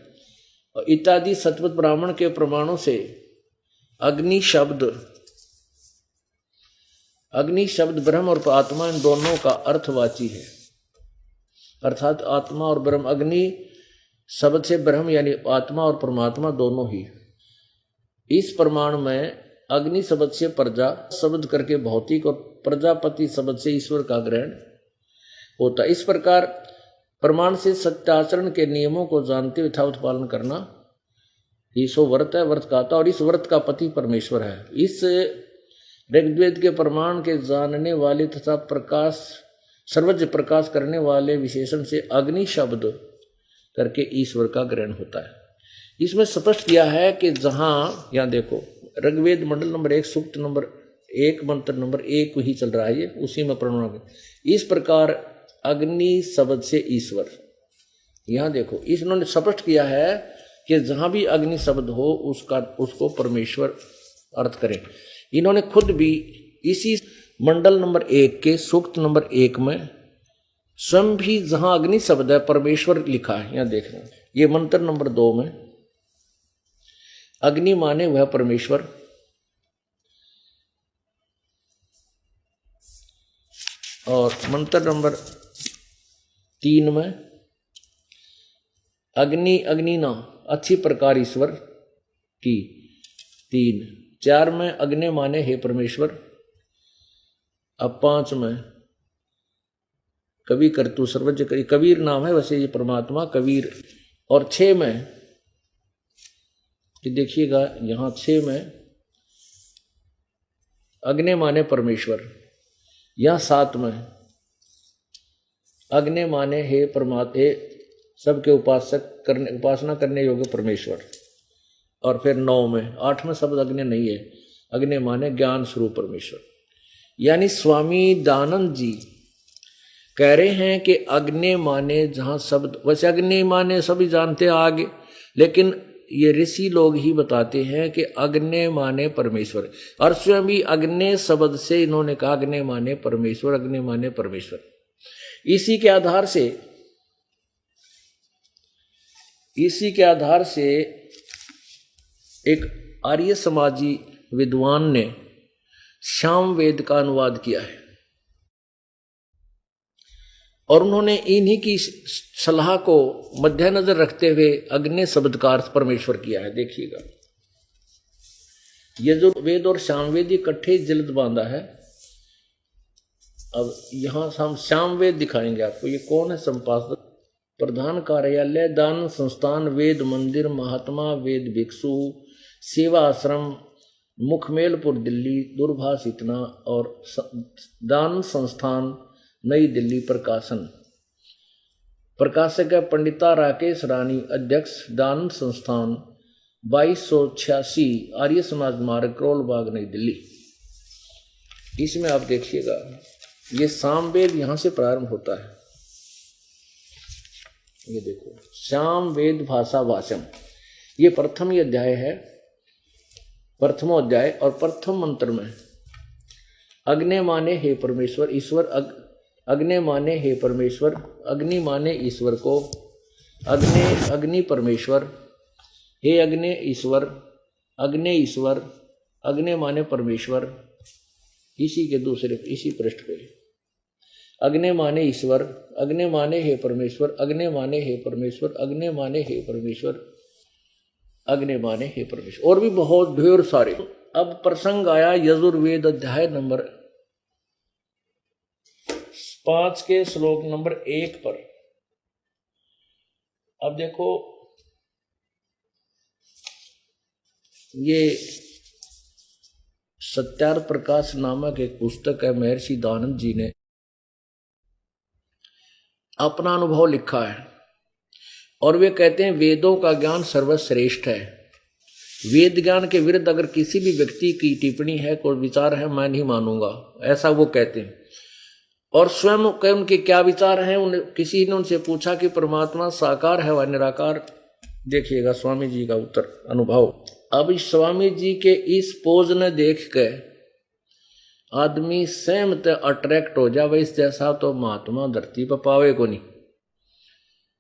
और इत्यादि सतपथ ब्राह्मण के प्रमाणों से अग्नि शब्द ब्रह्म और आत्मा इन दोनों का अर्थवाची है, अर्थात आत्मा और ब्रह्म। अग्नि शब्द से ब्रह्म यानी आत्मा और परमात्मा दोनों ही। इस प्रमाण में अग्नि शब्द से प्रजा शब्द करके भौतिक और प्रजापति शब्द से ईश्वर का ग्रहण होता। इस प्रकार प्रमाण से सत्याचरण के नियमों को जानते हुए यथावत पालन करना ही सो व्रत है, व्रत का आता। और इस व्रत का पति परमेश्वर है। इस ऋग्वेद के प्रमाण के जानने वाले तथा प्रकाश सर्वज्ञ प्रकाश करने वाले विशेषण से अग्नि शब्द करके ईश्वर का ग्रहण होता है। इसमें स्पष्ट किया है कि जहां यहां देखो ऋग्वेद मंडल नंबर 1 सूक्त नंबर 1 मंत्र नंबर 1 ही चल रहा है, ये उसी में प्रमाण। इस प्रकार अग्नि शब्द से ईश्वर, यहां देखो इन्होंने स्पष्ट किया है कि जहां भी अग्नि शब्द हो उसको परमेश्वर अर्थ करें। इन्होंने खुद भी इसी मंडल नंबर 1 के सूक्त नंबर 1 में स्वयं भी जहां अग्नि शब्द है परमेश्वर लिखा है। यहां देखना ये मंत्र नंबर 2 में अग्नि माने वह परमेश्वर, और मंत्र नंबर 3 में अग्नि ना अच्छी प्रकार ईश्वर की 3। 4 में अग्नि माने हे परमेश्वर। अब 5 में कवि करतु सर्वज्ञ करी, कबीर नाम है वैसे ये परमात्मा कबीर। और 6 में देखिएगा यहां 6 में अग्नि माने परमेश्वर। यहां 7 में अग्नि माने हे परमात्मा, हे सबके उपासना करने योग्य परमेश्वर। और फिर 9 में 8 में शब्द अग्नि नहीं है, अग्नि माने ज्ञान स्वरूप परमेश्वर। यानी स्वामी दानंद जी कह रहे हैं कि अग्नि माने जहां शब्द, वैसे अग्नि माने सभी जानते हैं आगे, लेकिन ये ऋषि लोग ही बताते हैं कि अग्नि माने परमेश्वर। और स्वयं भी अग्नि शब्द से इन्होंने कहा अग्नि माने परमेश्वर, अग्नि माने परमेश्वर। इसी के आधार से एक आर्य समाजी विद्वान ने साम वेद का अनुवाद किया है और उन्होंने इन्हीं की सलाह को मद्देनजर रखते हुए अग्नि शब्द का अर्थ परमेश्वर किया है। देखिएगा ये जो वेद और सामवेद इकट्ठे जल्द बांधा है। अब यहां हम सामवेद दिखाएंगे आपको। ये कौन है संपादक? प्रधान कार्यालय दान संस्थान वेद मंदिर महात्मा वेद भिक्षु सेवा आश्रम मुखमेलपुर दिल्ली दूरभाष इतना और दान संस्थान नई दिल्ली प्रकाशन। प्रकाशक है पंडिता राकेश रानी, अध्यक्ष दान संस्थान 2286 आर्य समाज मार्ग करोल बाग नई दिल्ली। इसमें आप देखिएगा ये सामवेद यहां से प्रारंभ होता है। ये देखो सामवेद भाषा वाचन, ये प्रथम ही अध्याय है, प्रथमो अध्याय। और प्रथम मंत्र में अग्नि माने हे परमेश्वर, ईश्वर अग्नि माने हे परमेश्वर, अग्नि माने ईश्वर को, अग्नि परमेश्वर, हे अग्नि ईश्वर, अग्नि ईश्वर, अग्नि माने परमेश्वर। इसी के दूसरे इसी पृष्ठ पे अग्नि माने ईश्वर, अग्नि माने हे परमेश्वर, अग्नि माने हे परमेश्वर, अग्नि माने हे परमेश्वर, अग्नि माने हे परमेश्वर। और भी बहुत ढेर सारे। अब प्रसंग आया यजुर्वेद अध्याय नंबर 5 के श्लोक नंबर 1 पर। अब देखो ये सत्यार्थ प्रकाश नामक एक पुस्तक है, महर्षि दानंद जी ने अपना अनुभव लिखा है और वे कहते हैं वेदों का ज्ञान सर्वश्रेष्ठ है। वेद ज्ञान के विरुद्ध अगर किसी भी व्यक्ति की टिप्पणी है, कोई विचार है, मैं नहीं मानूंगा, ऐसा वो कहते हैं। और स्वयं के उनके क्या विचार हैं, किसी ने उनसे पूछा कि परमात्मा साकार है व निराकार। देखिएगा स्वामी जी का उत्तर अनुभव। अब इस स्वामी जी के इस पोज ने देख के आदमी सहमत अट्रैक्ट हो जावे, इस जैसा तो महात्मा धरती पर पावे को नहीं।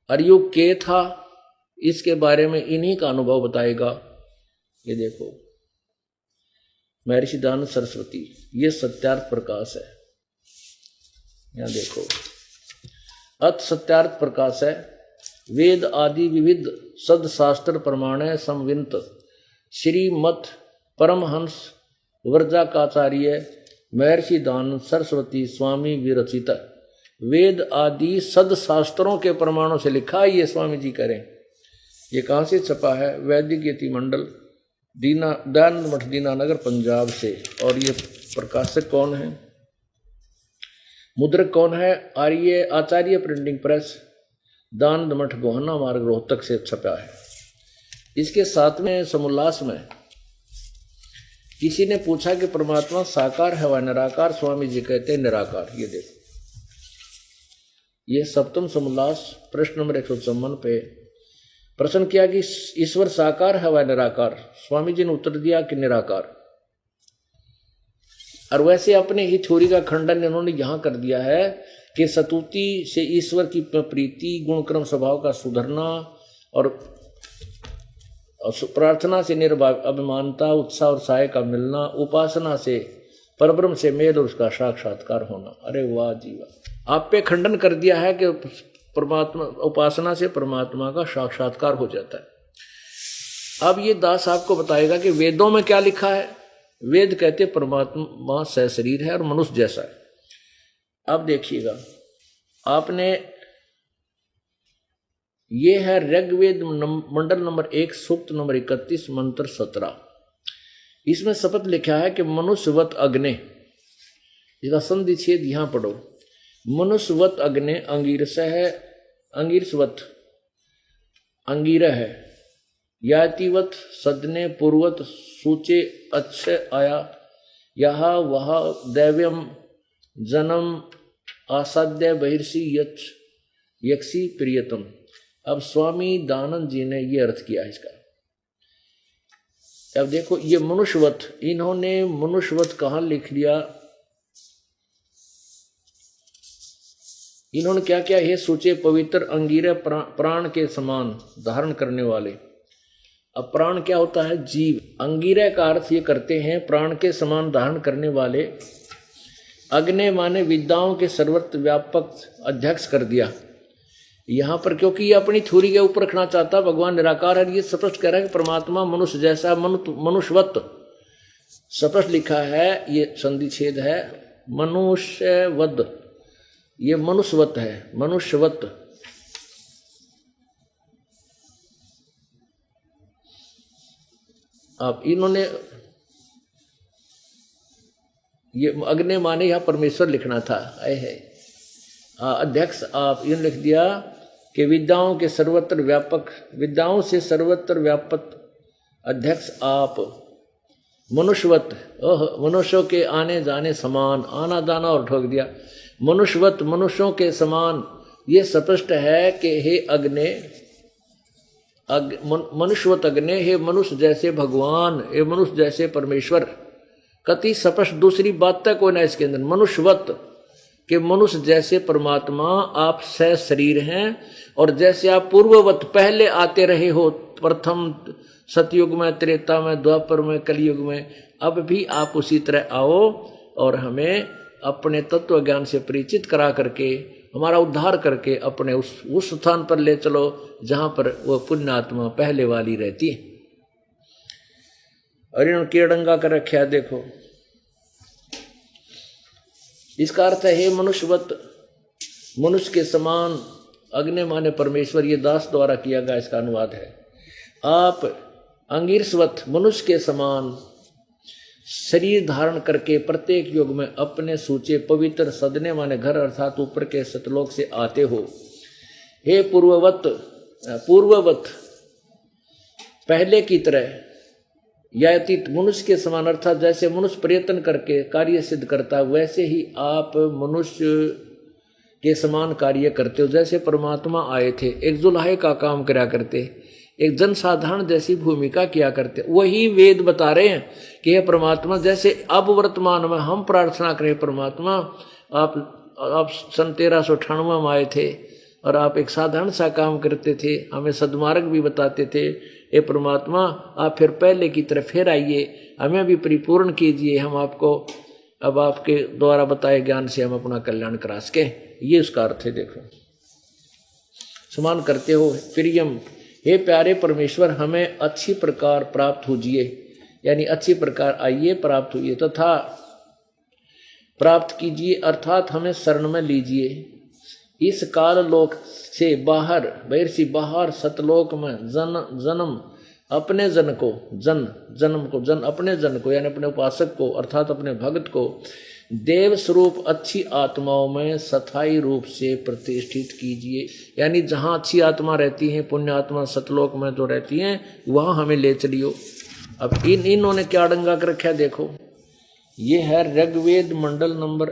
अरयुग के था, इसके बारे में इन्हीं का अनुभव बताएगा। ये देखो महर्षि दयानंद सरस्वती, ये सत्यार्थ प्रकाश है। यहां देखो अत सत्यार्थ प्रकाश है। वेद आदि विविध सद शास्त्र प्रमाण संविंत श्रीमत परमहंस वर्जाकाचार्य महर्षि दयानंद सरस्वती स्वामी विरचित। वेद आदि सद शास्त्रों के प्रमाणों से लिखा है, ये स्वामी जी करें। ये कहाँ से छपा है? वैदिक यति मंडल दयानंद मठ दीनानगर पंजाब से। और ये प्रकाशक कौन है, मुद्रक कौन है? आचार्य प्रिंटिंग प्रेस, दयानंद मठ गोहाना मार्ग रोहतक से छपा है। इसके साथ में समुल्लास में किसी ने पूछा कि परमात्मा साकार है व निराकार? स्वामी जी कहते हैं निराकार। ये देखो ये सप्तम समुल्लास प्रश्न नंबर 154 पे प्रश्न किया कि ईश्वर साकार है व निराकार? स्वामी जी ने उत्तर दिया कि निराकार। और वैसे अपने ही थ्योरी का खंडन इन्होंने यहां कर दिया है कि स्तुति से ईश्वर की प्रीति, गुणक्रम स्वभाव का सुधरना और प्रार्थना से निर्अभिमानता, उत्साह और सहाय का मिलना, उपासना से परब्रह्म से मेल और उसका साक्षात्कार होना। अरे वाह जी वाह, आप पे खंडन कर दिया है कि परमात्मा, उपासना से परमात्मा का साक्षात्कार हो जाता है। अब ये दास आपको बताएगा कि वेदों में क्या लिखा है। वेद कहते परमात्मा सशरीर है और मनुष्य जैसा है। अब देखिएगा आपने, ये है ऋग्वेद मंडल नंबर 1 सूक्त नंबर 31 मंत्र 17। इसमें शपथ लिखा है कि मनुष्यवत अग्ने, इसका संधि छेद यहां पढ़ो। मनुष्यवत अग्ने अंगीरस है, अंगीरसवत अंगीर है, यातिवत सदने पूर्वत सूचे अच्छे आया, यहा वह दैव्यम जन्म आसाध्य बहिर्षि यक्षी प्रियतम। अब स्वामी दयानंद जी ने ये अर्थ किया इसका। अब देखो ये मनुष्यवत, इन्होंने मनुष्यवत कहाँ लिख लिया? इन्होंने क्या किया? हे सोचे पवित्र अंगीर प्राण के समान धारण करने वाले। अब प्राण क्या होता है? जीव। अंगीर का अर्थ ये करते हैं प्राण के समान धारण करने वाले। अग्नि माने विद्याओं के सर्वत्र व्यापक अध्यक्ष कर दिया यहां पर, क्योंकि ये अपनी थ्योरी के ऊपर रखना चाहता भगवान निराकार है। ये स्पष्ट कह रहा है कि परमात्मा मनुष्य जैसा, मनुष्यवत स्पष्ट लिखा है। ये संधि छेद है, मनुष्यवद, ये मनुष्यवत है, मनुष्यवत। अब इन्होंने ये अग्नि माने यहां परमेश्वर लिखना था, है अध्यक्ष। आप इन्होंने लिख दिया कि विद्याओं के सर्वत्र व्यापक, विद्याओं से सर्वत्र व्यापक अध्यक्ष आप मनुष्यवत, मनुष्यों के आने जाने समान, आना जाना और ठोक दिया, मनुष्यवत मनुष्यों के समान। ये स्पष्ट है कि हे अग्नि, मनुष्यवत अग्नि, हे मनुष्य जैसे भगवान, हे मनुष्य जैसे परमेश्वर। कति स्पष्ट दूसरी बात तक कोई ना इसके अंदर। मनुष्यवत कि मनुष्य जैसे परमात्मा आप शरीर हैं, और जैसे आप पूर्ववत पहले आते रहे हो, प्रथम सतयुग में, त्रेता में, द्वापर में, कलयुग में, अब भी आप उसी तरह आओ और हमें अपने तत्व ज्ञान से परिचित करा करके, हमारा उद्धार करके अपने उस स्थान पर ले चलो जहां पर वो पुण्यात्मा पहले वाली रहती है। और इन्होंने केड़ंगा कर रखा है, देखो इसका अर्थ है मनुष्यवत, मनुष्य के समान, अग्नि माने परमेश्वर। ये दास द्वारा किया गया इसका अनुवाद है। आप अंगीरसवत, मनुष्य के समान शरीर धारण करके प्रत्येक युग में अपने सूचे पवित्र सदने माने घर अर्थात ऊपर के सतलोक से आते हो। हे पूर्ववत पहले की तरह, यातीत मनुष्य के समान, अर्थात जैसे मनुष्य प्रयत्न करके कार्य सिद्ध करता वैसे ही आप मनुष्य के समान कार्य करते हो। जैसे परमात्मा आए थे, एक जुल्हे का काम करा करते, एक जनसाधारण जैसी भूमिका किया करते, वही वेद बता रहे हैं कि हे परमात्मा, जैसे अब वर्तमान में हम प्रार्थना करें परमात्मा, आप सन 1398 में आए थे और आप एक साधारण सा काम करते थे, हमें सद्मार्ग भी बताते थे। हे परमात्मा, आप फिर पहले की तरफ फिर आइए, हमें भी परिपूर्ण कीजिए, हम आपको अब आपके द्वारा बताए ज्ञान से हम अपना कल्याण करा सके। ये उसका अर्थ है। देखो, समान करते हो प्रियम, हे प्यारे परमेश्वर, हमें अच्छी प्रकार प्राप्त होजिए, यानी अच्छी प्रकार आइए प्राप्त हुई, तथा प्राप्त कीजिए, अर्थात हमें शरण में लीजिए। इस काल लोक से बाहर, बहिर्षि बाहर सतलोक में जन्म अपने जन को, जन अपने जन को, यानी अपने उपासक को, अर्थात अपने भक्त को देव स्वरूप अच्छी आत्माओं में स्थायी रूप से प्रतिष्ठित कीजिए। यानी जहाँ अच्छी आत्मा रहती है, पुण्य आत्मा सतलोक में जो रहती हैं, वहाँ हमें ले चलियो। अब इन्होंने क्या डंगा कर रखा है, देखो, ये है ऋग्वेद मंडल नंबर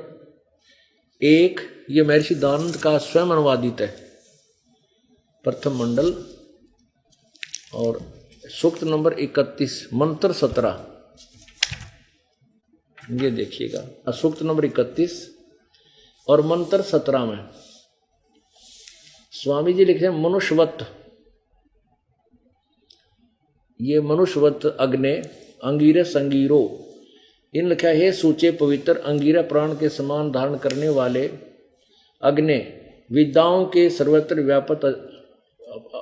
1, ये महर्षि दयानंद का स्वयं अनुवादित है, प्रथम मंडल, और सूक्त नंबर 31, मंत्र 17, ये देखिएगा, सूक्त नंबर 31 और मंत्र 17 में स्वामी जी लिखे हैं मनुष्यवत, ये मनुष्यवत अग्ने अंगिरस अंगीरो, इन लिखा है सूचे पवित्र अंगीरा प्राण के समान धारण करने वाले अग्नि, विद्याओं के सर्वत्र व्यापक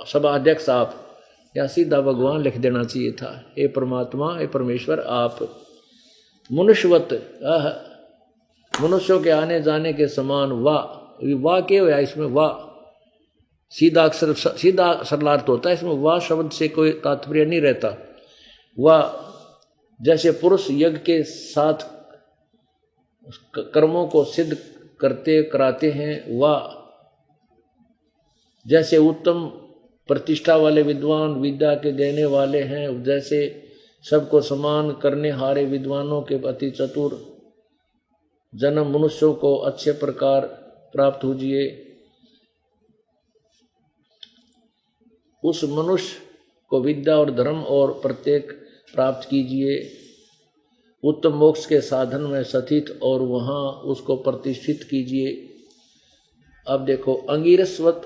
सभाध्यक्ष आप, या सीधा भगवान लिख देना चाहिए था। हे परमात्मा, हे परमेश्वर, आप मनुष्यवत, मनुष्यों के आने जाने के समान, वाह के हुआ इसमें, वाह सीधा अक्षर, सीधा सरलार्थ होता है इसमें, वाह शब्द से कोई तात्पर्य नहीं रहता। वाह जैसे पुरुष यज्ञ के साथ कर्मों को सिद्ध करते कराते हैं, वाह जैसे उत्तम प्रतिष्ठा वाले विद्वान विद्या के देने वाले हैं, जैसे सबको समान करने हारे विद्वानों के अति चतुर जन्म मनुष्यों को अच्छे प्रकार प्राप्त होजिए। उस मनुष्य को विद्या और धर्म और प्रत्येक प्राप्त कीजिए, उत्तम मोक्ष के साधन में स्थित और वहाँ उसको प्रतिष्ठित कीजिए। अब देखो,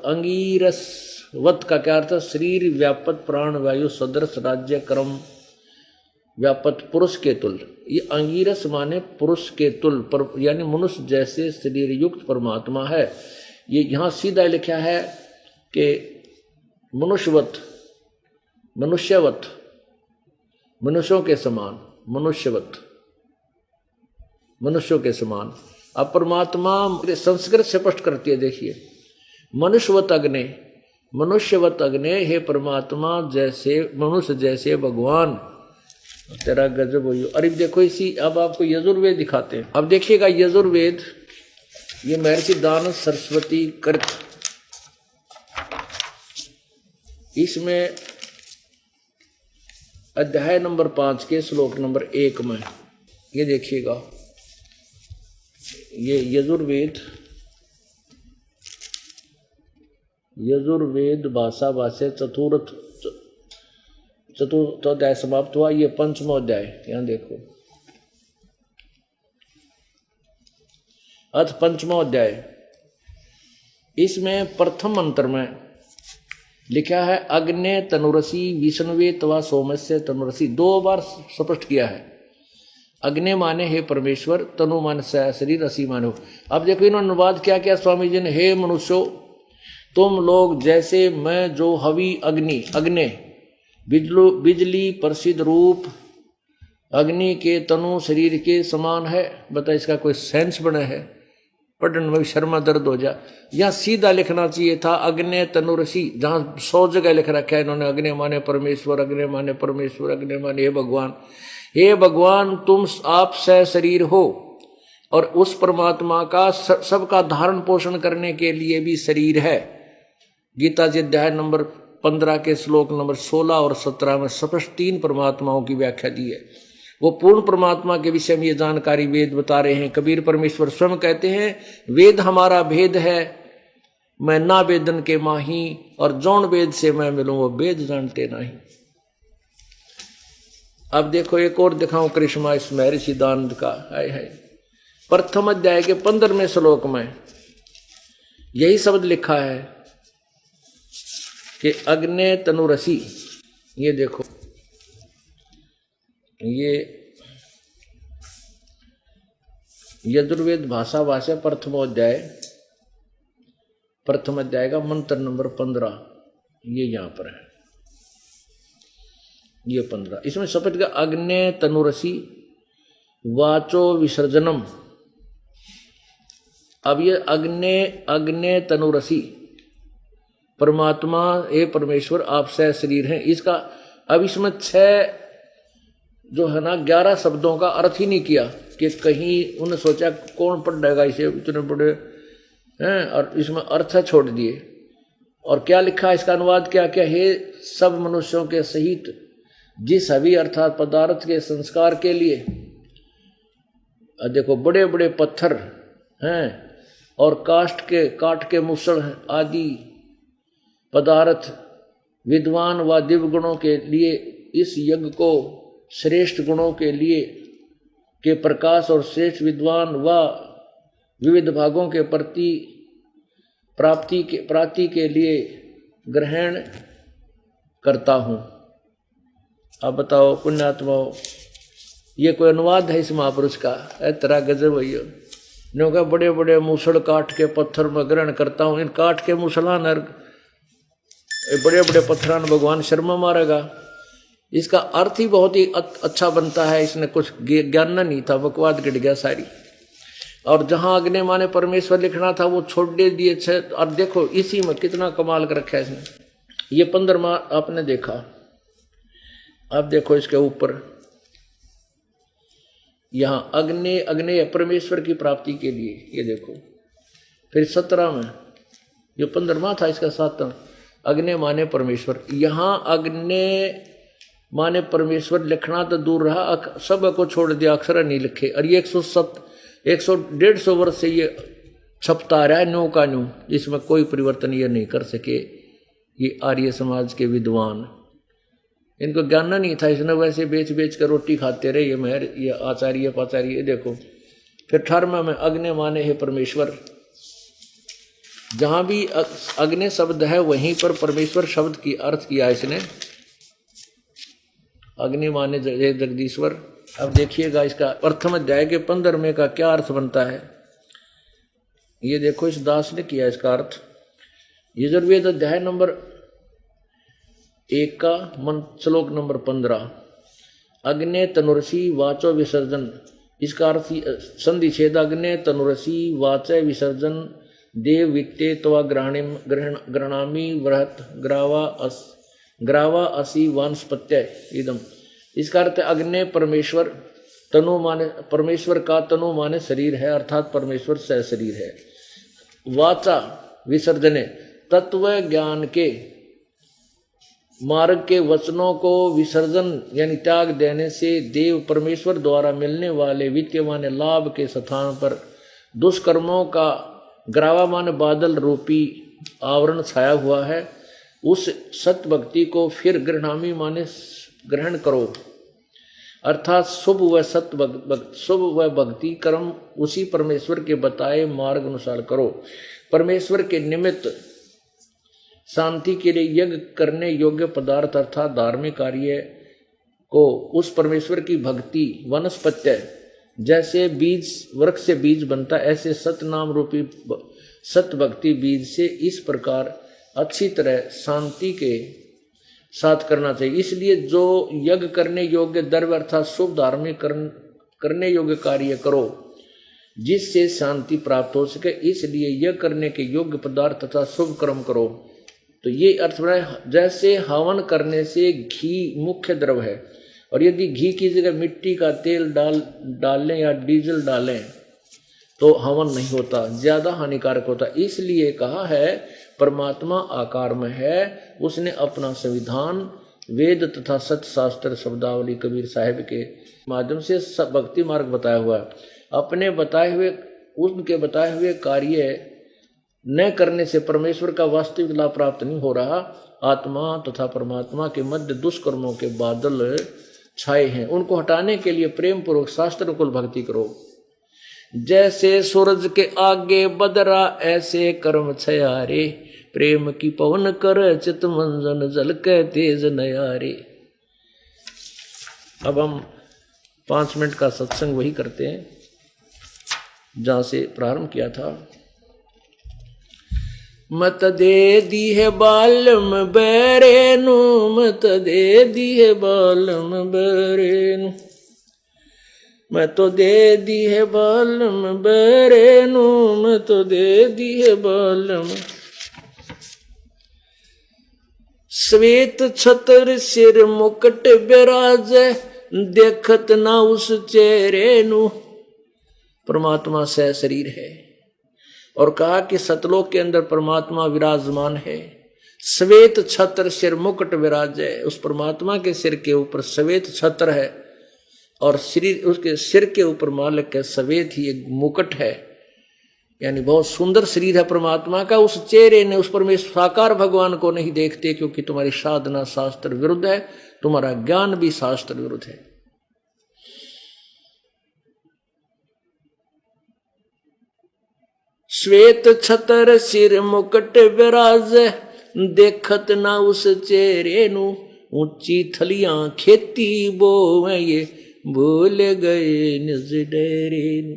अंगीरसवत का क्या अर्थ है? शरीर व्यापक प्राण वायु सदृश राज्य कर्म व्यापक पुरुष के तुल। ये अंगीरस माने पुरुष के तुल पर, यानी मनुष्य जैसे शरीर युक्त परमात्मा है। ये यहाँ सीधा लिखा है कि मनुष्यवत, मनुष्यों के समान, मनुष्यों के समान। अब परमात्मा संस्कृत से स्पष्ट करती है, देखिए, मनुष्यवत अग्ने, हे परमात्मा, जैसे मनुष्य जैसे भगवान, तेरा गजब हो। अरे देखो, इसी अब आपको यजुर्वेद दिखाते हैं। अब देखिएगा यजुर्वेद, ये महर्षि दयानंद सरस्वती कृत, इसमें अध्याय नंबर 5 के श्लोक नंबर 1 में ये देखिएगा, ये यजुर्वेद भाषा भाष्य चतुर्थ अध्याय समाप्त हुआ। ये 5वां अध्याय, यहां देखो, अथ 5वां अध्याय। इसमें प्रथम मंत्र में लिखा है अग्ने तनुरसी विष्णुवे तवा सोमस्य तनुरसी, 2 बार स्पष्ट किया है। अग्नि माने हे परमेश्वर, तनु माने शरीर, रसी माने। अब देखो इन्होंने अनुवाद क्या किया स्वामी जी ने, हे मनुष्यों, तुम लोग जैसे मैं जो हवि अग्नि बिजली प्रसिद्ध रूप अग्नि के तनु शरीर के समान है। बता, इसका कोई सेंस बना है? पढ़ने में शर्मा दर्द हो जाए। यहाँ सीधा लिखना चाहिए था अग्नि तनुरसी, जहाँ 100 जगह लिख रखा है इन्होंने अग्नि माने परमेश्वर, अग्नि माने परमेश्वर, अग्नि माने हे भगवान। हे भगवान, तुम आप सह शरीर हो और उस परमात्मा का सबका धारण पोषण करने के लिए भी शरीर है। गीता जी अध्याय नंबर 15 के श्लोक नंबर 16 और 17 में स्पष्ट 3 परमात्माओं की व्याख्या दी है। वो पूर्ण परमात्मा के विषय में ये जानकारी वेद बता रहे हैं। कबीर परमेश्वर स्वयं कहते हैं वेद हमारा भेद है, मैं ना वेदन के माही, और जौन वेद से मैं मिलूं वो वेद जानते नहीं। अब देखो एक और दिखाऊं करिश्मा इस महर्षि दानंद का। है प्रथम अध्याय के 15वें श्लोक में यही शब्द लिखा है कि अग्ने तनुरसी। ये देखो ये यजुर्वेद भाषा प्रथम अध्याय का मंत्र नंबर 15 ये यहां पर है। ये 15 इसमें शपथ का अग्ने तनुरसी वाचो विसर्जनम। अब ये अग्ने तनुरसी परमात्मा हे परमेश्वर आप सह शरीर हैं। इसका अब इसमें 6 जो है ना 11 शब्दों का अर्थ ही नहीं किया कि कहीं उन्होंने सोचा कौन पढ़ेगा इसे इतने बड़े हैं, और इसमें अर्थ छोड़ दिए। और क्या लिखा इसका अनुवाद क्या क्या है, सब मनुष्यों के सहित जिस हवि अर्थात पदार्थ के संस्कार के लिए देखो बड़े बड़े पत्थर हैं और काट के मुसल आदि पदार्थ विद्वान व दिव्य गुणों के लिए इस यज्ञ को श्रेष्ठ गुणों के लिए के प्रकाश और श्रेष्ठ विद्वान व विविध भागों के प्रति प्राप्ति के लिए ग्रहण करता हूं। अब बताओ पुण्यात्माओं, ये कोई अनुवाद है इस महापुरुष का? तेरा गजब भैया ने कहा बड़े बड़े मूसल काट के पत्थर में ग्रहण करता हूं। इन काट के मूसला नर बड़े बड़े पत्थरान भगवान शर्मा मारेगा। इसका अर्थ ही बहुत ही अच्छा बनता है। इसने कुछ ज्ञान नहीं था, बकवाद गिर गया सारी। और जहां अग्नि माने परमेश्वर लिखना था वो छोड़ दे दिए 6। और देखो इसी में कितना कमाल कर रखा है इसने। ये 15वां आपने देखा। अब देखो इसके ऊपर यहां अग्नि परमेश्वर की प्राप्ति के लिए, ये देखो। फिर 17 में जो 15वां था इसका 7वां अग्नि माने परमेश्वर। यहां अग्नि माने परमेश्वर लिखना तो दूर रहा, सब को छोड़ दिया, अक्षर नहीं लिखे। और ये 150 वर्ष से ये छपता रहा है न्यू का न्यू, जिसमें कोई परिवर्तन ये नहीं कर सके ये आर्य समाज के विद्वान। इनको ज्ञान नहीं था, इसने वैसे बेच बेच कर रोटी खाते रहे ये महर ये आचार्य पाचार्य। देखो फिर 18वां में अग्नि माने है परमेश्वर। जहां भी अग्नि शब्द है वहीं पर परमेश्वर शब्द की अर्थ किया इसने। अग्नि माने जगदीश्वर। अब देखिएगा इसका प्रथम अध्याय के 15वें का क्या अर्थ बनता है। ये देखो इस दास ने किया इसका अर्थ। यजुर्वेद अध्याय नंबर 1 का श्लोक नंबर 15 अग्नि तनुरसी वाचो विसर्जन। इसका अर्थ संधि छेद अग्नि तनुरसी वाचय विसर्जन देव वित्ते तवा ग्रहणामी वृहत ग्रावा असी वानस्पत्य इदम। इसका अर्थ अग्नि परमेश्वर तनु माने परमेश्वर का तनु माने शरीर है, अर्थात परमेश्वर सह शरीर है। वाचा विसर्जने तत्व ज्ञान के मार्ग के वचनों को विसर्जन यानी त्याग देने से देव परमेश्वर द्वारा मिलने वाले वित्तीयमान लाभ के स्थान पर दुष्कर्मों का ग्रावामान बादल रूपी आवरण छाया हुआ है। उस सत्य भक्ति को फिर गृहणामी माने ग्रहण करो, अर्थात शुभ व भक्ति कर्म उसी परमेश्वर के बताए मार्ग अनुसार करो। परमेश्वर के निमित्त शांति के लिए यज्ञ करने योग्य पदार्थ अर्थात धार्मिक कार्य को उस परमेश्वर की भक्ति वनस्पत्य जैसे बीज वृक्ष से बीज बनता ऐसे सत्य नाम रूपी सत्य भक्ति बीज से इस प्रकार अच्छी तरह शांति के साथ करना चाहिए। इसलिए जो यज्ञ करने योग्य द्रव्य अर्थात शुभ धार्मिक करने योग्य कार्य करो जिससे शांति प्राप्त हो सके, इसलिए यज्ञ करने के योग्य पदार्थ तथा शुभ कर्म करो। तो ये अर्थ है जैसे हवन करने से घी मुख्य द्रव्य है और यदि घी की जगह मिट्टी का तेल डालें या डीजल डालें तो हवन नहीं होता, ज्यादा हानिकारक होता। इसलिए कहा है परमात्मा आकार में है। उसने अपना संविधान वेद तथा सत्य शास्त्र शब्दावली कबीर साहिब के माध्यम से सब भक्ति मार्ग बताया हुआ है। अपने बताए हुए उनके बताए हुए कार्य न करने से परमेश्वर का वास्तविक लाभ प्राप्त नहीं हो रहा। आत्मा तथा परमात्मा के मध्य दुष्कर्मों के बादल छाए हैं, उनको हटाने के लिए प्रेम पूर्वक शास्त्र कुल भक्ति करो। जैसे सूरज के आगे बदरा ऐसे कर्म छयारे, प्रेम की पवन कर चित मंजन जल के तेज नयारे। अब हम 5 मिनट का सत्संग वही करते हैं जहां से प्रारंभ किया था। मत दे दी है बालम बेरेनु, मत दे दी है बालम बेरेनु, मैं तो दे दी है बालम बेरेनु, मैं तो दे दी है बालम। श्वेत छतर सिर मुकुट बिराजे, देखत ना उस चेहरे नु। परमात्मा से शरीर है और कहा कि सतलोक के अंदर परमात्मा विराजमान है। श्वेत छत्र सिर मुकुट विराजे, उस परमात्मा के सिर के ऊपर श्वेत छत्र है और शरीर उसके सिर के ऊपर मालिक के श्वेत ही एक मुकुट है, यानी बहुत सुंदर शरीर है परमात्मा का। उस चेहरे ने उस परमेश्वर साकार भगवान को नहीं देखते, क्योंकि तुम्हारी साधना शास्त्र विरुद्ध है, तुम्हारा ज्ञान भी शास्त्र विरुद्ध है। श्वेत छतर सिर मुकुट विराजे, देखत ना उस चेहरे नु। ऊंची थलियां खेती बोवे, ये भूल गए निज डेरे नु।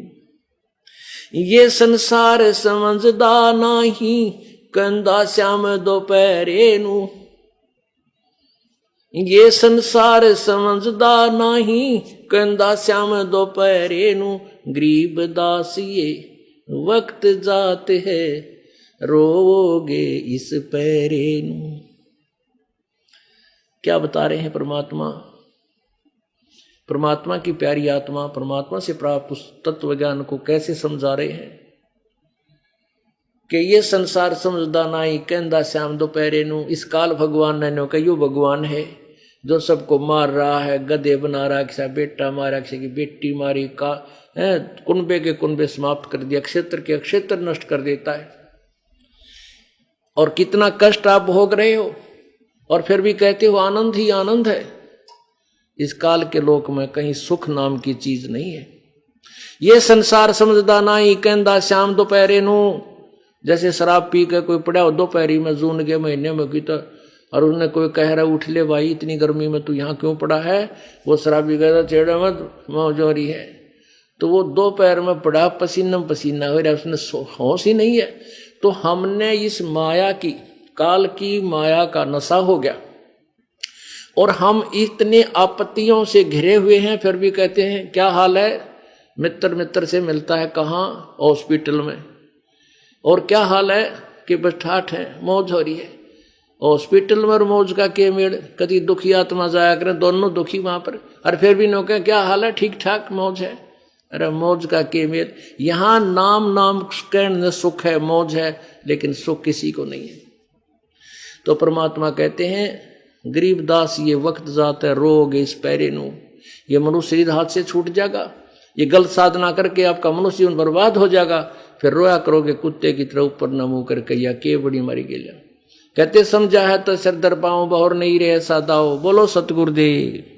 ये संसार समझदा नाही, कंदा श्याम दोपहरे नु। ये संसार समझदा नाही, कंदा श्याम दोपहरे नु। गरीब दास ये वक्त जाते है, रोगे इस पैरे नु। क्या बता रहे हैं परमात्मा? परमात्मा की प्यारी आत्मा परमात्मा से प्राप्त उस तत्व ज्ञान को कैसे समझा रहे हैं कि ये संसार समझदा नाई, कहंदा श्याम दोपहरे नु। इस काल भगवान ने कहियो भगवान है जो सबको मार रहा है, गधे बना रहा है, किसी बेटा मारा, किसी की बेटी मारी, का कुनबे के कुनबे समाप्त कर दिया, क्षेत्र के क्षेत्र नष्ट कर देता है। और कितना कष्ट आप भोग रहे हो और फिर भी कहते हो आनंद ही आनंद है। इस काल के लोक में कहीं सुख नाम की चीज नहीं है। ये संसार समझदा नाई, कहंदा श्याम दोपहरे नु। जैसे शराब पी के कोई पड़ा हो दोपहरी में, जून के महीने में की, तो और उसने कोई कह रहा उठ ले भाई, इतनी गर्मी में तू यहाँ क्यों पड़ा है? वो शराबी कहता चेड़ा मत, मौज हो रही है। तो वो दोपहर में पड़ा, पसीना पसीना हो रहा, उसने होश ही नहीं है। तो हमने इस माया की, काल की माया का नशा हो गया और हम इतने आपत्तियों से घिरे हुए हैं, फिर भी कहते हैं क्या हाल है? मित्र मित्र से मिलता है कहाँ? हॉस्पिटल में। और क्या हाल है? कि बस ठाठ है, मौज हो रही है। हॉस्पिटल में और मौज का के मेड़, कभी दुखी आत्मा जाया करें, दोनों दुखी वहां पर, और फिर भी नो कहें क्या हाल है? ठीक ठाक मौज है। अरे मौज का के मेड़, यहाँ नाम कहने सुख है, मौज है, लेकिन सुख किसी को नहीं है। तो परमात्मा कहते हैं गरीब दास ये वक्त जाता है, रोगे इस पैरे नु। ये मनुष्य शरीर हाथ से छूट जाएगा, ये गलत साधना करके आपका मनुष्य जीवन बर्बाद हो जाएगा। फिर रोया करोगे कुत्ते की तरह ऊपर न मुंह कर कैया के बड़ी मरी गेलिया। कहते समझा है तो सिर दर पाओ, बहुर नहीं रहे सादाओ। बोलो सतगुरुदेव।